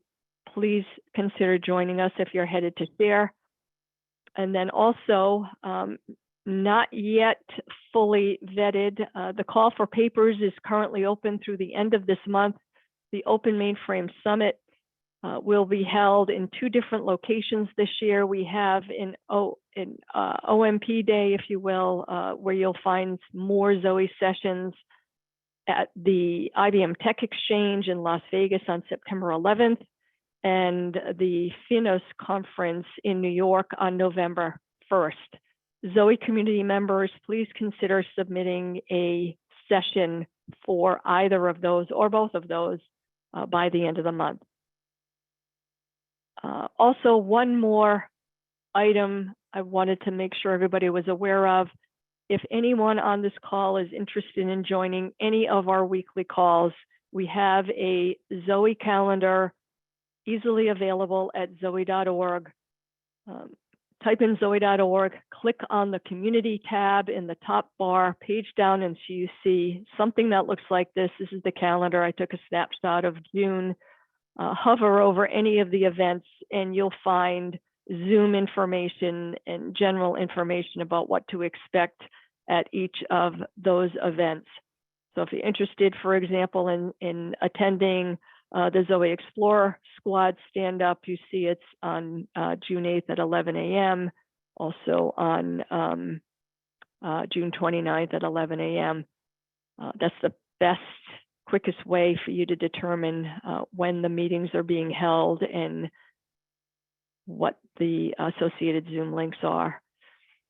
please consider joining us if you're headed to Share. And then also, not yet fully vetted, the call for papers is currently open through the end of this month. The Open Mainframe Summit will be held in 2 different locations this year. We have in OMP Day, if you will, where you'll find more Zowe sessions at the IBM Tech Exchange in Las Vegas on September 11th, and the Finos Conference in New York on November 1st. Zowe community members, please consider submitting a session for either of those or both of those by the end of the month. Also, one more item I wanted to make sure everybody was aware of. If anyone on this call is interested in joining any of our weekly calls, we have a Zowe calendar easily available at zowe.org. Type in zowe.org, click on the community tab in the top bar, page down, and so you see something that looks like this. This is the calendar. I took a snapshot of June. Hover over any of the events and you'll find Zoom information and general information about what to expect at each of those events. So if you're interested, for example, in attending the Zowe Explorer Squad stand-up, you see it's on June 8th at 11 a.m., also on June 29th at 11 a.m. That's the best, quickest way for you to determine when the meetings are being held and what the associated Zoom links are.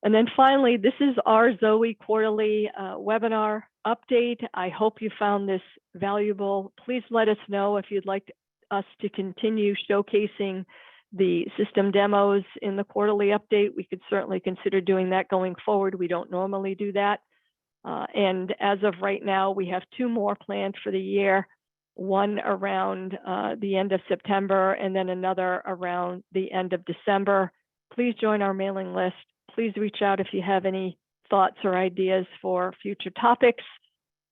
And then finally, this is our Zowe quarterly webinar update. I hope you found this valuable. Please let us know if you'd like us to continue showcasing the system demos in the quarterly update. We could certainly consider doing that going forward. We don't normally do that. And as of right now, we have 2 more planned for the year, one around the end of September and then another around the end of December. Please join our mailing list. Please reach out if you have any thoughts or ideas for future topics.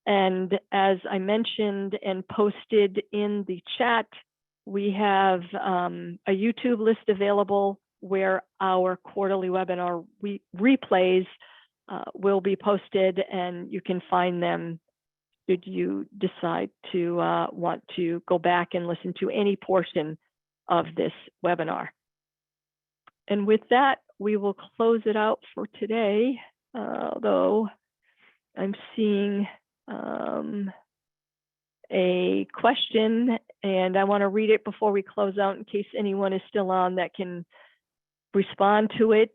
And as I mentioned and posted in the chat, we have a YouTube list available where our quarterly webinar replays will be posted, and you can find them should you decide to want to go back and listen to any portion of this webinar. And with that, we will close it out for today, although I'm seeing a question, and I want to read it before we close out in case anyone is still on that can respond to it.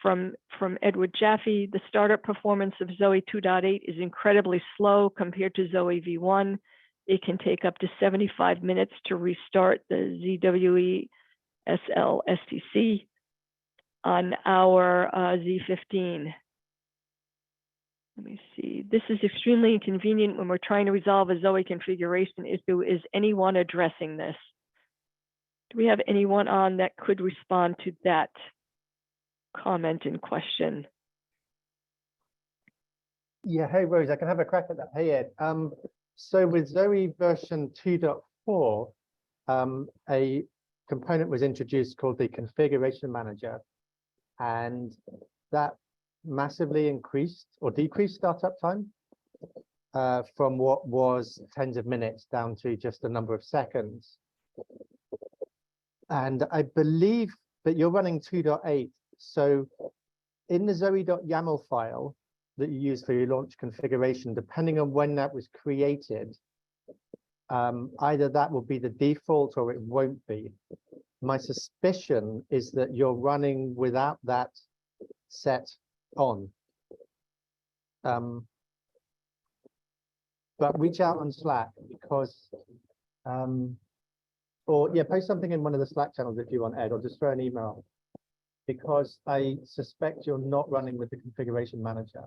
From Edward Jaffe: the startup performance of Zowe 2.8 is incredibly slow compared to Zowe V1. It can take up to 75 minutes to restart the ZWE SLSTC on our Z15. Let me see. This is extremely inconvenient when we're trying to resolve a Zowe configuration issue. Is anyone addressing this? Do we have anyone on that could respond to that? comment and question. Yeah, hey Rose, I can have a crack at that. Hey Ed. So with Zowe version 2.4, a component was introduced called the Configuration Manager, and that massively increased or decreased startup time from what was tens of minutes down to just a number of seconds. And I believe that you're running 2.8. So in the Zowe.yaml file that you use for your launch configuration, depending on when that was created, either that will be the default or it won't be. My suspicion is that you're running without that set on. But reach out on Slack because, or yeah, post something in one of the Slack channels if you want, Ed, or just throw an email. Because I suspect you're not running with the configuration manager,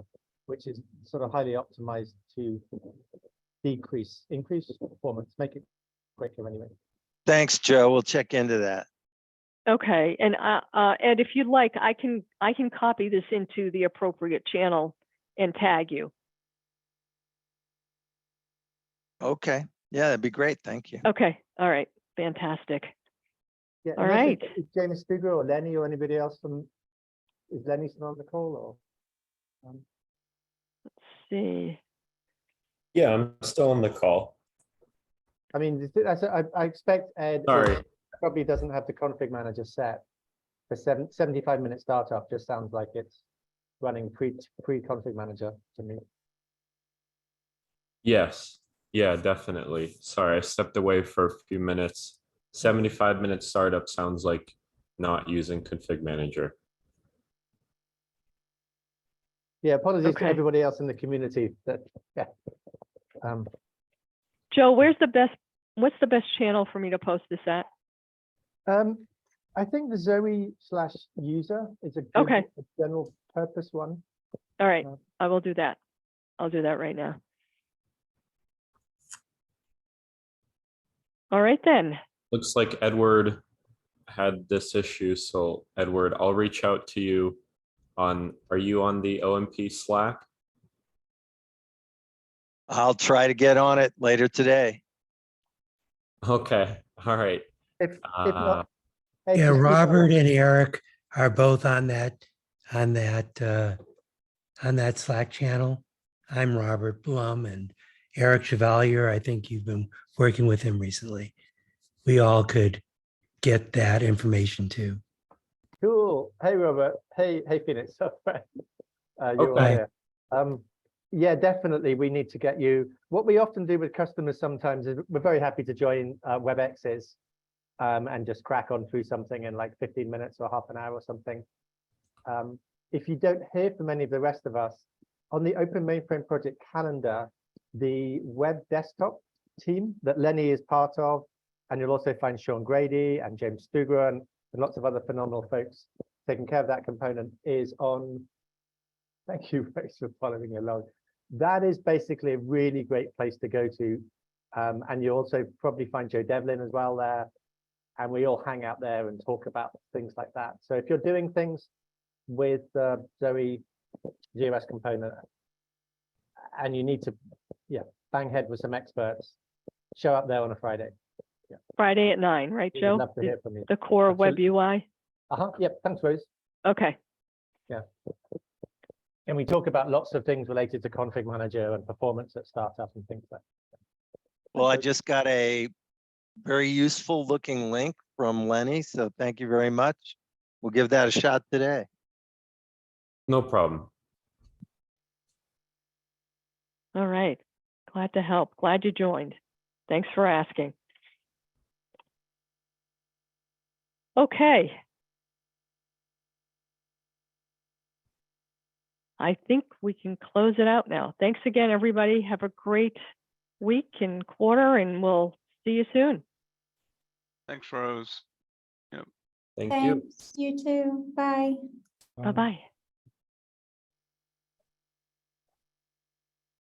which is sort of highly optimized to increase performance, make it quicker anyway. Thanks, Joe. We'll check into that. Okay, and Ed, if you'd like, I can copy this into the appropriate channel and tag you. Okay. Yeah, that'd be great. Thank you. Okay. All right. Fantastic. Yeah. All right. Is James Stuger or Lenny or anybody else from? Is Lenny still on the call or? Let's see. Yeah, I'm still on the call. I mean, I expect Ed probably doesn't have the config manager set. The 75-minute startup just sounds like it's running pre-config manager to me. Yes. Yeah, definitely. Sorry, I stepped away for a few minutes. 75-minute startup sounds like not using config manager. Yeah, apologies to everybody else in the community. That yeah. Joe, what's the best channel for me to post this at? I think the Zowe/user is a good general purpose one. All right, I will do that. I'll do that right now. All right then. Looks like Edward had this issue. So Edward, I'll reach out to you on, are you on the OMP Slack? I'll try to get on it later today. Okay. All right. If not, hey, yeah, Robert and Eric are both on that Slack channel. I'm Robert Blum, and Eric Chevalier, I think you've been working with him recently. We all could get that information too. Cool. Hey, Robert. Hey, Phoenix. You're Okay. here. Yeah, definitely. We need to get you. What we often do with customers sometimes is we're very happy to join WebExes and just crack on through something in like 15 minutes or half an hour or something. If you don't hear from any of the rest of us, on the Open Mainframe Project calendar, the web desktop team that Lenny is part of, and you'll also find Sean Grady and James Stuger and lots of other phenomenal folks taking care of that component is on. Thank you folks for following along. That is basically a really great place to go to. And you also probably find Joe Devlin as well there. And we all hang out there and talk about things like that. So if you're doing things with the Zowe GOS component and you need to, bang head with some experts, show up there on a Friday. Yeah. Friday at 9, right, We'd Joe? love to hear from you. The core Absolutely. web UI. Yep. Thanks, Rose. Okay. Yeah. And we talk about lots of things related to config manager and performance at startup and things like that. Well, I just got a very useful looking link from Lenny, so thank you very much. We'll give that a shot today. No problem. All right. Glad to help. Glad you joined. Thanks for asking. Okay. I think we can close it out now. Thanks again, everybody. Have a great week and quarter, and we'll see you soon. Thanks, Rose. Yep. Thank you. Thanks, you too. Bye. Bye-bye.